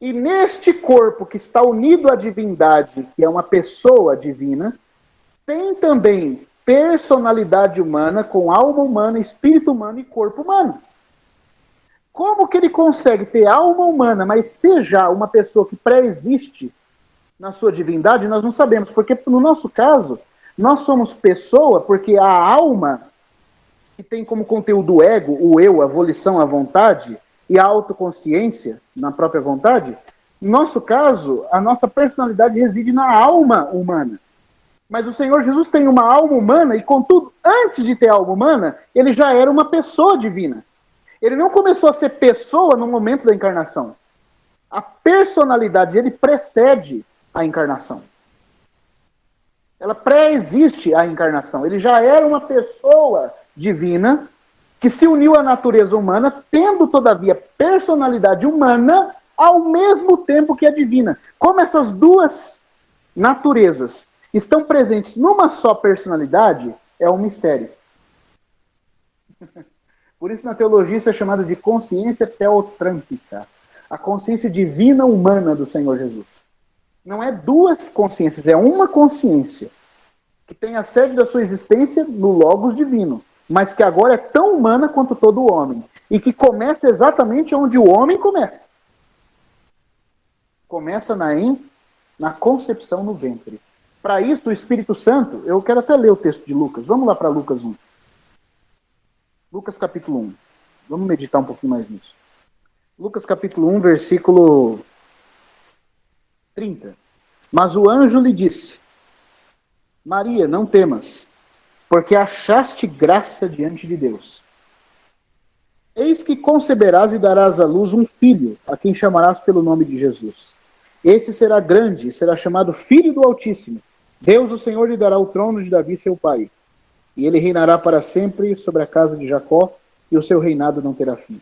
E neste corpo que está unido à divindade, que é uma pessoa divina, tem também personalidade humana, com alma humana, espírito humano e corpo humano. Como que ele consegue ter alma humana, mas ser já uma pessoa que pré-existe na sua divindade, nós não sabemos, porque no nosso caso, nós somos pessoa porque a alma, que tem como conteúdo o ego, o eu, a volição, a vontade, e a autoconsciência na própria vontade, no nosso caso, a nossa personalidade reside na alma humana. Mas o Senhor Jesus tem uma alma humana e, contudo, antes de ter alma humana, ele já era uma pessoa divina. Ele não começou a ser pessoa no momento da encarnação. A personalidade dele precede a encarnação. Ela pré-existe à encarnação. Ele já era uma pessoa divina que se uniu à natureza humana, tendo, todavia, personalidade humana ao mesmo tempo que a divina. Como essas duas naturezas estão presentes numa só personalidade, é um mistério. Por isso, na teologia, isso é chamado de consciência teotrântica. A consciência divina humana do Senhor Jesus. Não é duas consciências, é uma consciência que tem a sede da sua existência no Logos divino, mas que agora é tão humana quanto todo homem, e que começa exatamente onde o homem começa. Começa na concepção no ventre. Para isso, o Espírito Santo, eu quero até ler o texto de Lucas. Vamos lá para Lucas 1. Lucas capítulo 1. Vamos meditar um pouquinho mais nisso. Lucas capítulo 1, versículo 30. Mas o anjo lhe disse: Maria, não temas, porque achaste graça diante de Deus. Eis que conceberás e darás à luz um filho, a quem chamarás pelo nome de Jesus. Esse será grande e será chamado Filho do Altíssimo. Deus, o Senhor, lhe dará o trono de Davi, seu pai. E ele reinará para sempre sobre a casa de Jacó, e o seu reinado não terá fim.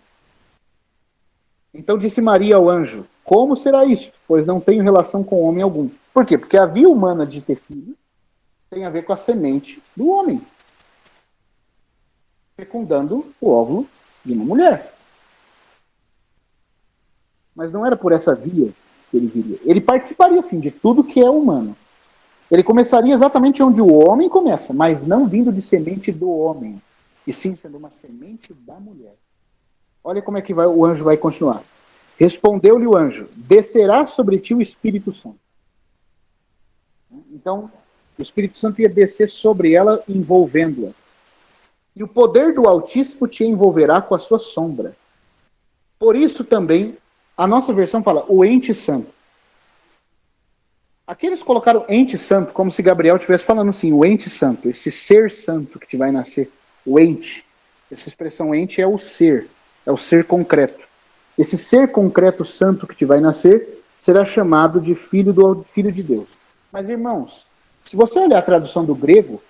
Então disse Maria ao anjo: Como será isto? Pois não tenho relação com homem algum. Por quê? Porque a via humana de ter filho tem a ver com a semente do homem, fecundando o óvulo de uma mulher. Mas não era por essa via que ele viria. Ele participaria, sim, de tudo que é humano. Ele começaria exatamente onde o homem começa, mas não vindo de semente do homem, e sim sendo uma semente da mulher. Olha como é que o anjo vai continuar. Respondeu-lhe o anjo: descerá sobre ti o Espírito Santo. Então, o Espírito Santo ia descer sobre ela, envolvendo-a. E o poder do Altíssimo te envolverá com a sua sombra. Por isso também, a nossa versão fala o ente santo. Aqui eles colocaram ente santo, como se Gabriel estivesse falando assim, o ente santo, esse ser santo que te vai nascer, o ente. Essa expressão ente é o ser concreto. Esse ser concreto santo que te vai nascer será chamado de filho de Deus. Mas, irmãos, se você olhar a tradução do grego,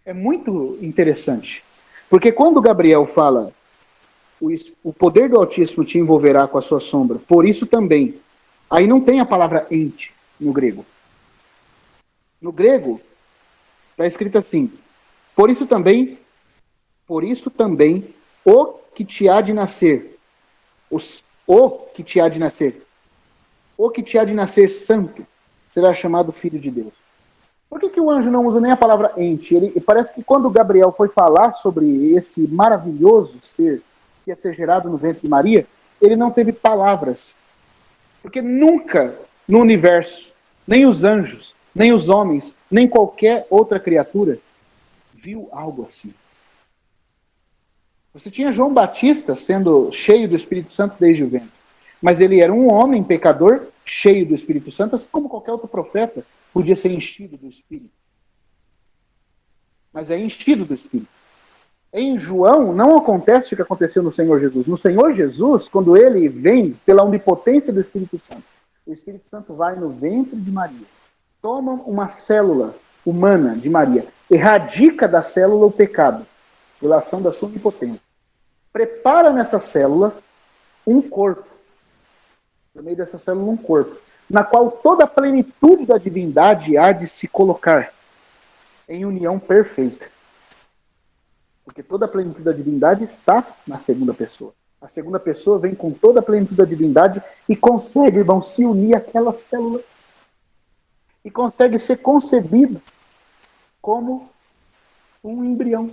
é muito interessante. Porque quando Gabriel fala o poder do Altíssimo te envolverá com a sua sombra, por isso também, aí não tem a palavra ente no grego. No grego, está escrito assim: por isso também, o que te há de nascer, o que te há de nascer santo, será chamado filho de Deus. Por que o anjo não usa nem a palavra ente? Parece que quando Gabriel foi falar sobre esse maravilhoso ser que ia ser gerado no ventre de Maria, ele não teve palavras. Porque nunca no universo, nem os anjos, nem os homens, nem qualquer outra criatura viu algo assim. Você tinha João Batista sendo cheio do Espírito Santo desde o ventre. Mas ele era um homem pecador, cheio do Espírito Santo, assim como qualquer outro profeta podia ser enchido do Espírito. Mas é enchido do Espírito. Em João, não acontece o que aconteceu no Senhor Jesus. No Senhor Jesus, quando ele vem pela onipotência do Espírito Santo, o Espírito Santo vai no ventre de Maria, toma uma célula humana de Maria, erradica da célula o pecado, pela ação da sua onipotência. Prepara nessa célula um corpo, no meio dessa célula um corpo, na qual toda a plenitude da divindade há de se colocar em união perfeita. Porque toda a plenitude da divindade está na segunda pessoa. A segunda pessoa vem com toda a plenitude da divindade e consegue, irmão, se unir àquela célula. E consegue ser concebido como um embrião.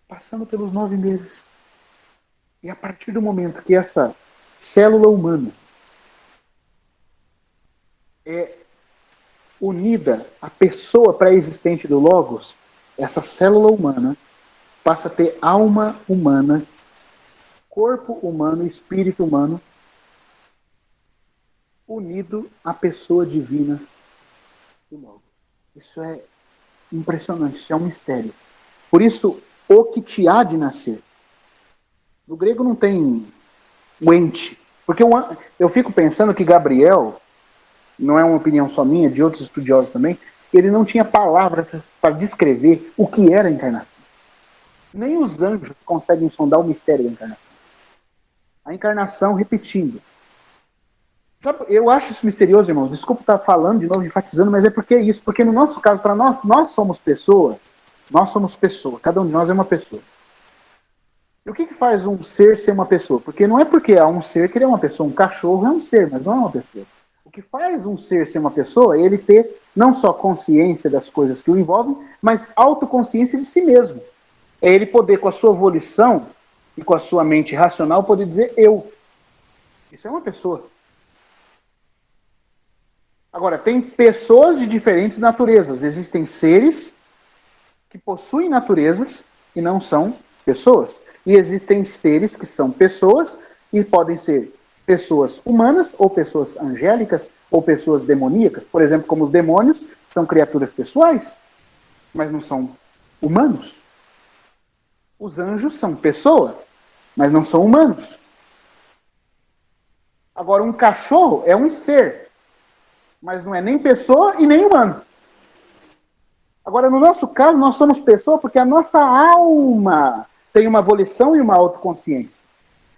Passando pelos 9 meses. E a partir do momento que essa célula humana é unida à pessoa pré-existente do Logos, essa célula humana passa a ter alma humana, corpo humano, espírito humano, unido à pessoa divina do Logos. Isso é impressionante, isso é um mistério. Por isso, o que te há de nascer. No grego não tem o ente. Porque eu fico pensando que Gabriel, não é uma opinião só minha, de outros estudiosos também, ele não tinha palavra para descrever o que era a encarnação. Nem os anjos conseguem sondar o mistério da encarnação. A encarnação, repetindo. Sabe, eu acho isso misterioso, irmãos. Desculpa estar falando de novo, enfatizando, mas é porque é isso. Porque no nosso caso, para nós somos pessoa. Nós somos pessoa. Cada um de nós é uma pessoa. E o que faz um ser uma pessoa? Porque não é porque há um ser que ele é uma pessoa. Um cachorro é um ser, mas não é uma pessoa. O que faz um ser uma pessoa é ele ter não só consciência das coisas que o envolvem, mas autoconsciência de si mesmo. É ele poder, com a sua volição e com a sua mente racional, poder dizer eu. Isso é uma pessoa. Agora, tem pessoas de diferentes naturezas. Existem seres que possuem naturezas e não são pessoas. E existem seres que são pessoas e podem ser pessoas humanas, ou pessoas angélicas, ou pessoas demoníacas. Por exemplo, como os demônios são criaturas pessoais, mas não são humanos. Os anjos são pessoa, mas não são humanos. Agora, um cachorro é um ser, mas não é nem pessoa e nem humano. Agora, no nosso caso, nós somos pessoa porque a nossa alma tem uma volição e uma autoconsciência.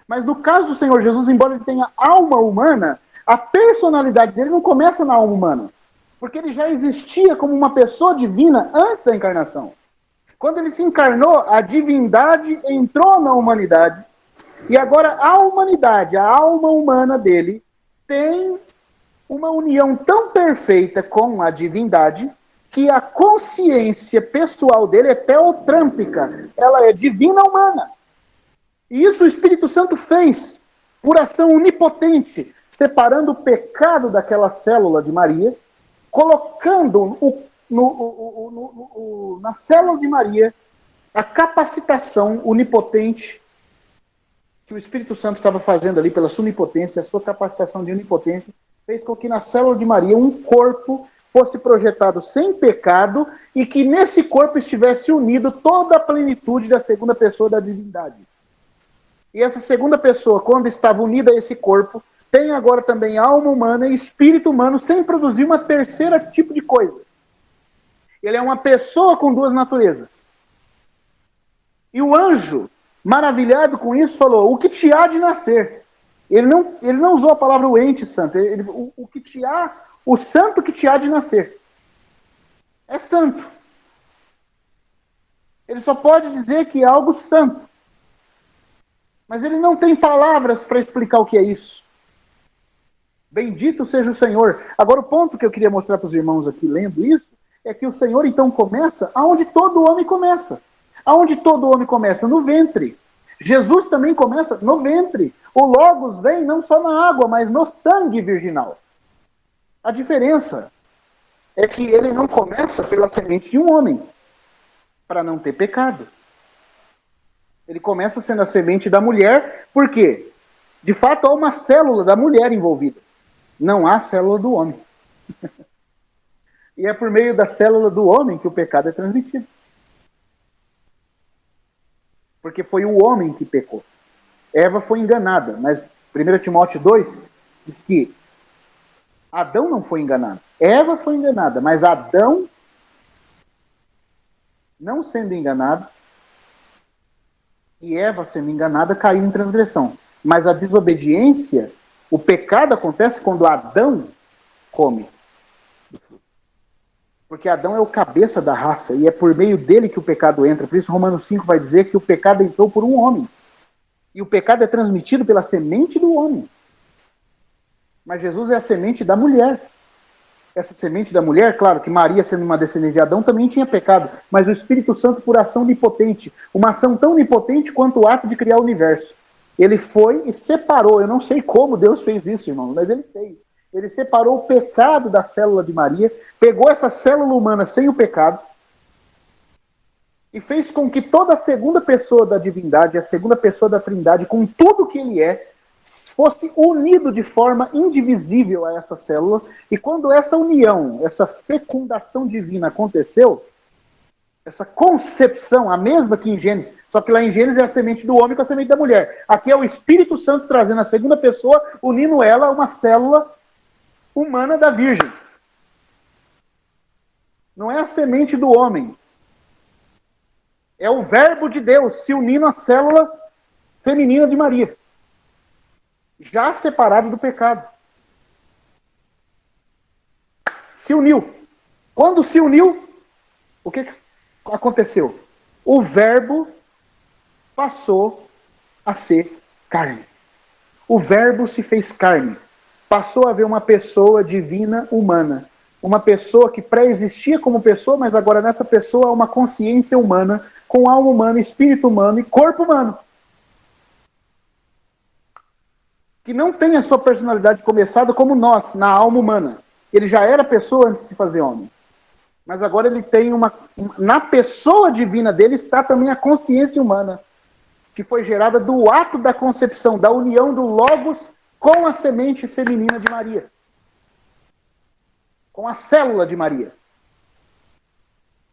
Mas no caso do Senhor Jesus, embora ele tenha alma humana, a personalidade dele não começa na alma humana. Porque ele já existia como uma pessoa divina antes da encarnação. Quando ele se encarnou, a divindade entrou na humanidade. E agora a humanidade, a alma humana dele, tem uma união tão perfeita com a divindade que a consciência pessoal dele é teotrâmpica. Ela é divina humana. E isso o Espírito Santo fez por ação onipotente, separando o pecado daquela célula de Maria, colocando na célula de Maria a capacitação onipotente que o Espírito Santo estava fazendo ali pela sua onipotência, a sua capacitação de onipotência, fez com que na célula de Maria um corpo fosse projetado sem pecado e que nesse corpo estivesse unido toda a plenitude da segunda pessoa da divindade. E essa segunda pessoa, quando estava unida a esse corpo, tem agora também alma humana e espírito humano, sem produzir uma terceira tipo de coisa. Ele é uma pessoa com duas naturezas. E o anjo, maravilhado com isso, falou, o que te há de nascer? Ele não usou a palavra o ente santo, o que te há, o santo que te há de nascer. É santo. Ele só pode dizer que é algo santo. Mas ele não tem palavras para explicar o que é isso. Bendito seja o Senhor. Agora, o ponto que eu queria mostrar para os irmãos aqui, lendo isso, é que o Senhor, então, começa aonde todo homem começa. Aonde todo homem começa? No ventre. Jesus também começa no ventre. O Logos vem não só na água, mas no sangue virginal. A diferença é que ele não começa pela semente de um homem, para não ter pecado. Ele começa sendo a semente da mulher, por quê? De fato, há uma célula da mulher envolvida. Não há célula do homem. E é por meio da célula do homem que o pecado é transmitido. Porque foi o homem que pecou. Eva foi enganada, mas 1 Timóteo 2 diz que Adão não foi enganado. Eva foi enganada, mas Adão, não sendo enganado, e Eva sendo enganada, caiu em transgressão. Mas a desobediência, o pecado acontece quando Adão come. Porque Adão é o cabeça da raça, e é por meio dele que o pecado entra. Por isso Romanos 5 vai dizer que o pecado entrou por um homem. E o pecado é transmitido pela semente do homem. Mas Jesus é a semente da mulher. Essa semente da mulher, claro que Maria, sendo uma descendente de Adão, também tinha pecado. Mas o Espírito Santo, por ação onipotente, uma ação tão onipotente quanto o ato de criar o universo. Ele foi e separou. Eu não sei como Deus fez isso, irmão, mas ele fez. Ele separou o pecado da célula de Maria, pegou essa célula humana sem o pecado e fez com que toda a segunda pessoa da divindade, a segunda pessoa da trindade, com tudo que ele é, fosse unido de forma indivisível a essa célula. E quando essa união, essa fecundação divina aconteceu, essa concepção, a mesma que em Gênesis, só que lá em Gênesis é a semente do homem com a semente da mulher. Aqui é o Espírito Santo trazendo a segunda pessoa, unindo ela a uma célula humana da Virgem. Não é a semente do homem. É o verbo de Deus se unindo à célula feminina de Maria. Já separado do pecado. Se uniu. Quando se uniu, o que aconteceu? O verbo passou a ser carne. O verbo se fez carne. Passou a haver uma pessoa divina humana. Uma pessoa que pré-existia como pessoa, mas agora nessa pessoa há uma consciência humana, com alma humana, espírito humano e corpo humano. Que não tem a sua personalidade começada como nós, na alma humana. Ele já era pessoa antes de se fazer homem. Mas agora ele tem na pessoa divina dele está também a consciência humana, que foi gerada do ato da concepção, da união do Logos com a semente feminina de Maria. Com a célula de Maria.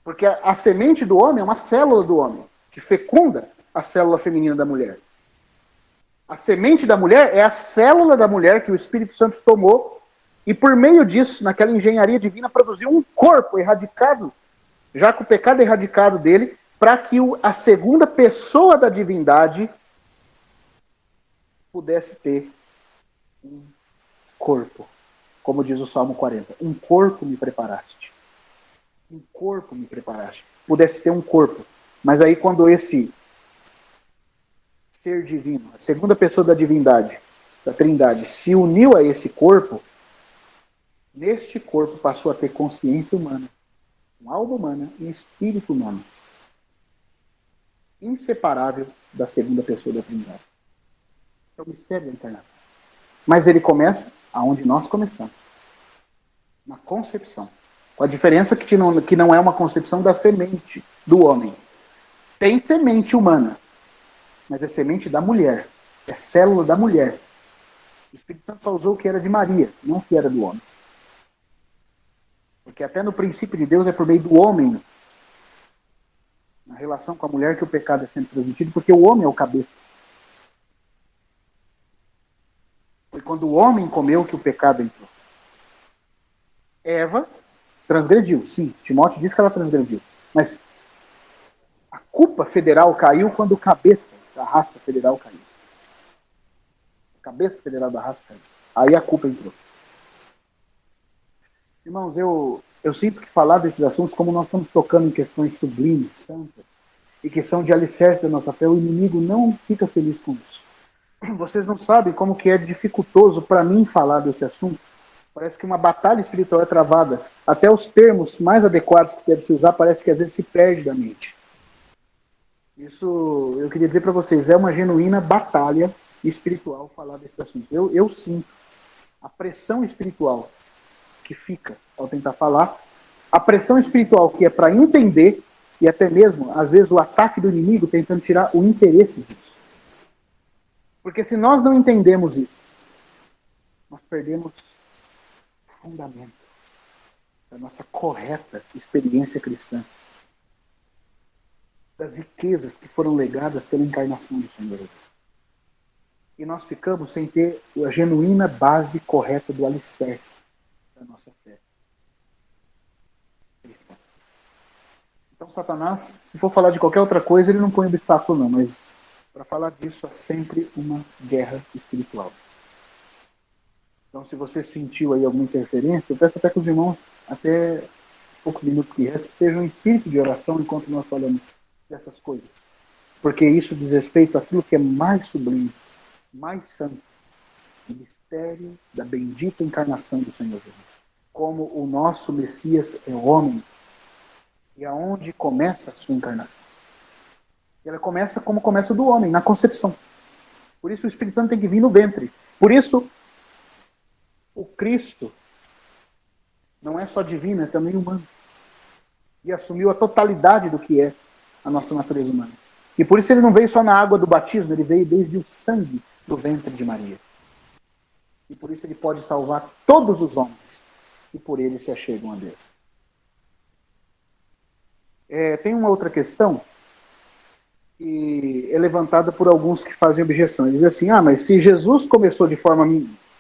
Porque a semente do homem é uma célula do homem, que fecunda a célula feminina da mulher. A semente da mulher é a célula da mulher que o Espírito Santo tomou e por meio disso, naquela engenharia divina, produziu um corpo erradicado, já com o pecado erradicado dele, para que a segunda pessoa da divindade pudesse ter um corpo. Como diz o Salmo 40. Um corpo me preparaste. Um corpo me preparaste. Pudesse ter um corpo. Mas aí quando esse ser divino, a segunda pessoa da divindade, da trindade, se uniu a esse corpo, neste corpo passou a ter consciência humana, uma alma humana e espírito humano. Inseparável da segunda pessoa da trindade. É o mistério da encarnação. Mas ele começa aonde nós começamos. Na concepção. Com a diferença que não é uma concepção da semente do homem. Tem semente humana, mas é semente da mulher. É célula da mulher. O Espírito Santo só usou o que era de Maria, não o que era do homem. Porque até no princípio de Deus é por meio do homem, na relação com a mulher, que o pecado é sempre transmitido, porque o homem é o cabeça. Foi quando o homem comeu que o pecado entrou. Eva transgrediu, sim. Timóteo diz que ela transgrediu. Mas a culpa federal caiu quando o cabeça da raça federal caiu. A cabeça federal da raça caiu. Aí a culpa entrou. Irmãos, eu sinto que falar desses assuntos, como nós estamos tocando em questões sublimes, santas, e que são de alicerce da nossa fé, o inimigo não fica feliz com isso. Vocês não sabem como que é dificultoso para mim falar desse assunto. Parece que uma batalha espiritual é travada. Até os termos mais adequados que devem se usar parece que às vezes se perde da mente. Isso, eu queria dizer para vocês, é uma genuína batalha espiritual falar desse assunto. Eu sinto a pressão espiritual que fica ao tentar falar, a pressão espiritual que é para entender e até mesmo, às vezes, o ataque do inimigo tentando tirar o interesse disso. Porque se nós não entendemos isso, nós perdemos o fundamento da nossa correta experiência cristã, das riquezas que foram legadas pela encarnação do Senhor. E nós ficamos sem ter a genuína base correta do alicerce da nossa fé cristã. Então, Satanás, se for falar de qualquer outra coisa, ele não põe obstáculo não, mas para falar disso é sempre uma guerra espiritual. Então, se você sentiu aí alguma interferência, eu peço até que os irmãos, até poucos minutos que restam, estejam em espírito de oração enquanto nós falamos dessas coisas. Porque isso diz respeito àquilo que é mais sublime, mais santo, o mistério da bendita encarnação do Senhor Jesus. Como o nosso Messias é homem, e aonde começa a sua encarnação? Ela começa como começa do homem, na concepção. Por isso o Espírito Santo tem que vir no ventre. Por isso, o Cristo não é só divino, é também humano. E assumiu a totalidade do que é a nossa natureza humana. E por isso ele não veio só na água do batismo, ele veio desde o sangue do ventre de Maria. E por isso ele pode salvar todos os homens, e por ele se achegam a Deus. Tem uma outra questão que é levantada por alguns que fazem objeção. Eles dizem assim, mas se Jesus começou de forma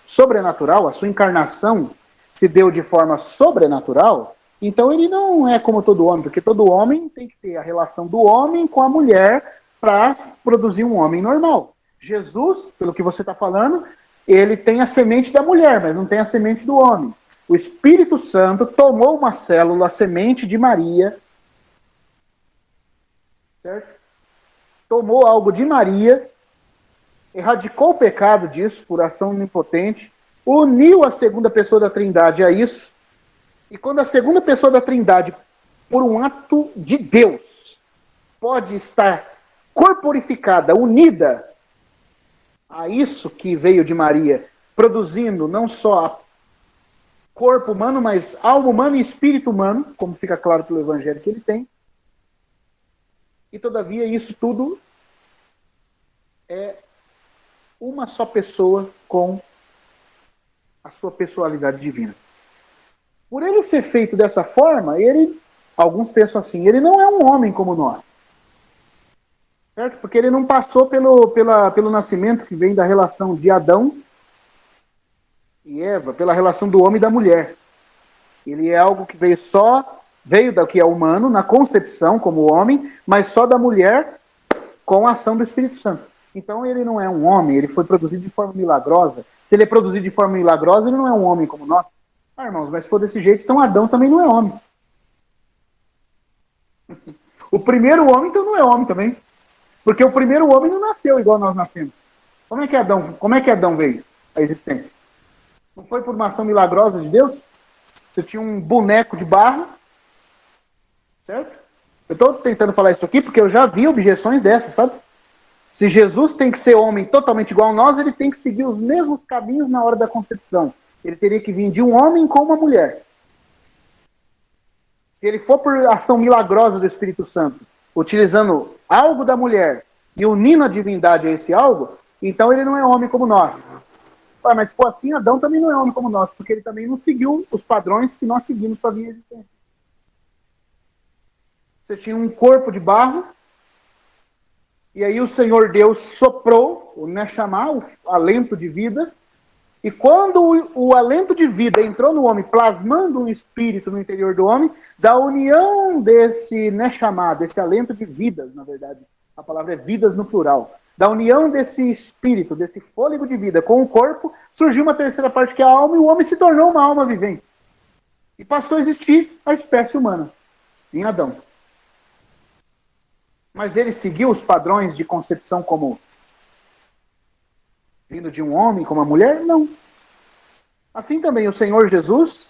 sobrenatural, a sua encarnação se deu de forma sobrenatural, então ele não é como todo homem, porque todo homem tem que ter a relação do homem com a mulher para produzir um homem normal. Jesus, pelo que você está falando, ele tem a semente da mulher, mas não tem a semente do homem. O Espírito Santo tomou uma célula, a semente de Maria, certo? Tomou algo de Maria, erradicou o pecado disso por ação onipotente, uniu a segunda pessoa da Trindade a isso, e quando a segunda pessoa da Trindade, por um ato de Deus, pode estar corporificada, unida a isso que veio de Maria, produzindo não só corpo humano, mas alma humana e espírito humano, como fica claro pelo Evangelho que ele tem, e todavia isso tudo é uma só pessoa com a sua pessoalidade divina. Por ele ser feito dessa forma, alguns pensam assim, ele não é um homem como nós. Certo? Porque ele não passou pelo nascimento que vem da relação de Adão e Eva, pela relação do homem e da mulher. Ele é algo que veio do que é humano, na concepção como homem, mas só da mulher com a ação do Espírito Santo. Então ele não é um homem, ele foi produzido de forma milagrosa. Se ele é produzido de forma milagrosa, ele não é um homem como nós. Irmãos, mas se for desse jeito, então Adão também não é homem. O primeiro homem, então, não é homem também. Porque o primeiro homem não nasceu igual nós nascemos. Como é que Adão veio à existência? Não foi por uma ação milagrosa de Deus? Você tinha um boneco de barro, certo? Eu estou tentando falar isso aqui porque eu já vi objeções dessas, sabe? Se Jesus tem que ser homem totalmente igual a nós, ele tem que seguir os mesmos caminhos na hora da concepção. Ele teria que vir de um homem com uma mulher. Se ele for por ação milagrosa do Espírito Santo, utilizando algo da mulher e unindo a divindade a esse algo, então ele não é homem como nós. Mas se for assim, Adão também não é homem como nós, porque ele também não seguiu os padrões que nós seguimos para vir à existência. Você tinha um corpo de barro, e aí o Senhor Deus soprou, o Neshama, o alento de vida, e quando o alento de vida entrou no homem, plasmando um espírito no interior do homem, da união desse Neshama, desse alento de vidas, na verdade, a palavra é vidas no plural, da união desse espírito, desse fôlego de vida com o corpo, surgiu uma terceira parte que é a alma, e o homem se tornou uma alma vivente. E passou a existir a espécie humana, em Adão. Mas ele seguiu os padrões de concepção como vindo de um homem como uma mulher? Não. Assim também o Senhor Jesus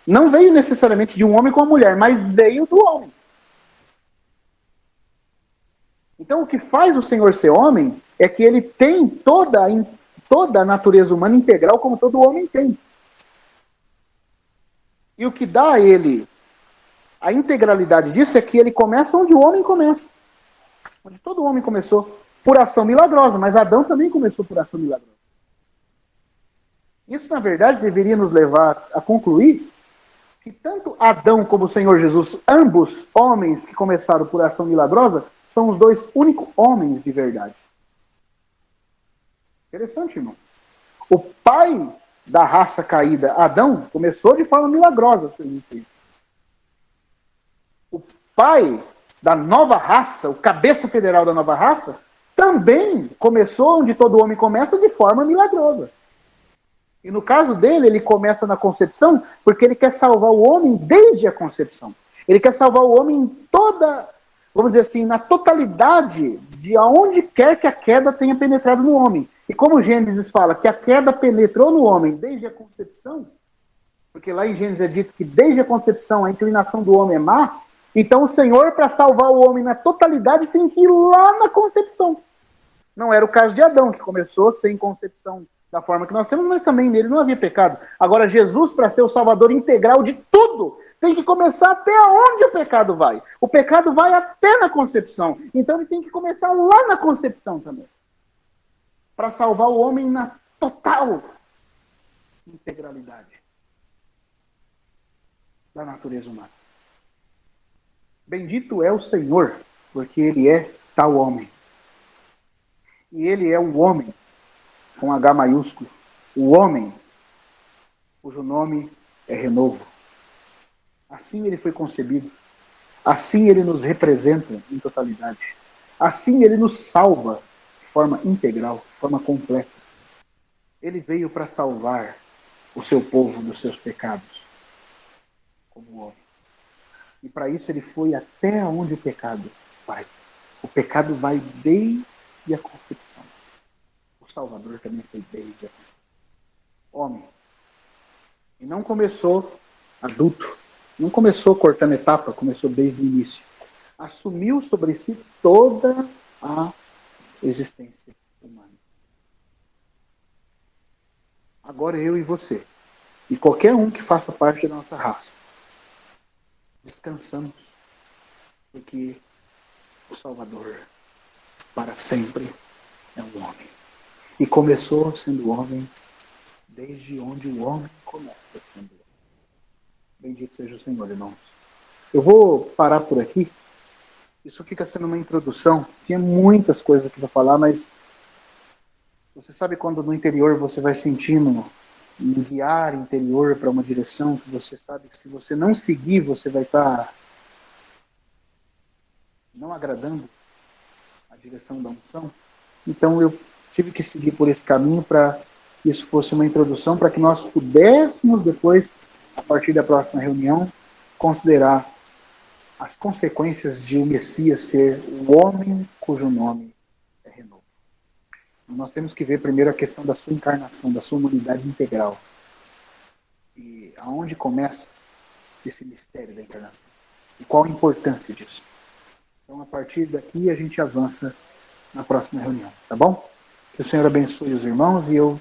não veio necessariamente de um homem com uma mulher, mas veio do homem. Então o que faz o Senhor ser homem é que ele tem toda a natureza humana integral como todo homem tem. E o que dá a ele A integralidade disso é que ele começa onde o homem começa. Onde todo homem começou. Por ação milagrosa, mas Adão também começou por ação milagrosa. Isso, na verdade, deveria nos levar a concluir que tanto Adão como o Senhor Jesus, ambos homens que começaram por ação milagrosa, são os dois únicos homens de verdade. Interessante, irmão. O pai da raça caída, Adão, começou de forma milagrosa. O pai da nova raça, o cabeça federal da nova raça, também começou onde todo homem começa, de forma milagrosa. E no caso dele, ele começa na concepção porque ele quer salvar o homem desde a concepção. Ele quer salvar o homem em toda, vamos dizer assim, na totalidade de aonde quer que a queda tenha penetrado no homem. E como Gênesis fala que a queda penetrou no homem desde a concepção, porque lá em Gênesis é dito que desde a concepção a inclinação do homem é má, então o Senhor, para salvar o homem na totalidade, tem que ir lá na concepção. Não era o caso de Adão, que começou sem concepção da forma que nós temos, mas também nele não havia pecado. Agora, Jesus, para ser o salvador integral de tudo, tem que começar até onde o pecado vai. O pecado vai até na concepção. Então ele tem que começar lá na concepção também. Para salvar o homem na total integralidade da natureza humana. Bendito é o Senhor, porque ele é tal homem. E ele é o homem, com H maiúsculo, o homem cujo nome é renovo. Assim ele foi concebido. Assim ele nos representa em totalidade. Assim ele nos salva de forma integral, de forma completa. Ele veio para salvar o seu povo dos seus pecados, como homem. E para isso ele foi até onde o pecado vai. O pecado vai desde a concepção. O Salvador também foi desde a concepção. Homem. E não começou adulto. Não começou cortando etapa, começou desde o início. Assumiu sobre si toda a existência humana. Agora eu e você, e qualquer um que faça parte da nossa raça, descansamos, porque o Salvador para sempre é um homem. E começou sendo homem desde onde o homem começa sendo homem. Bendito seja o Senhor, irmãos. Eu vou parar por aqui. Isso fica sendo uma introdução. Tinha muitas coisas aqui para falar, mas você sabe quando no interior você vai sentindo um guiar interior para uma direção que você sabe que se você não seguir, você vai estar não agradando a direção da unção? Então eu tive que seguir por esse caminho para que isso fosse uma introdução, para que nós pudéssemos depois, a partir da próxima reunião, considerar as consequências de o Messias ser o homem cujo nome é renovo. Nós temos que ver primeiro a questão da sua encarnação, da sua humanidade integral. E aonde começa esse mistério da encarnação? E qual a importância disso? Então, a partir daqui, a gente avança na próxima reunião, tá bom? Que o Senhor abençoe os irmãos e eu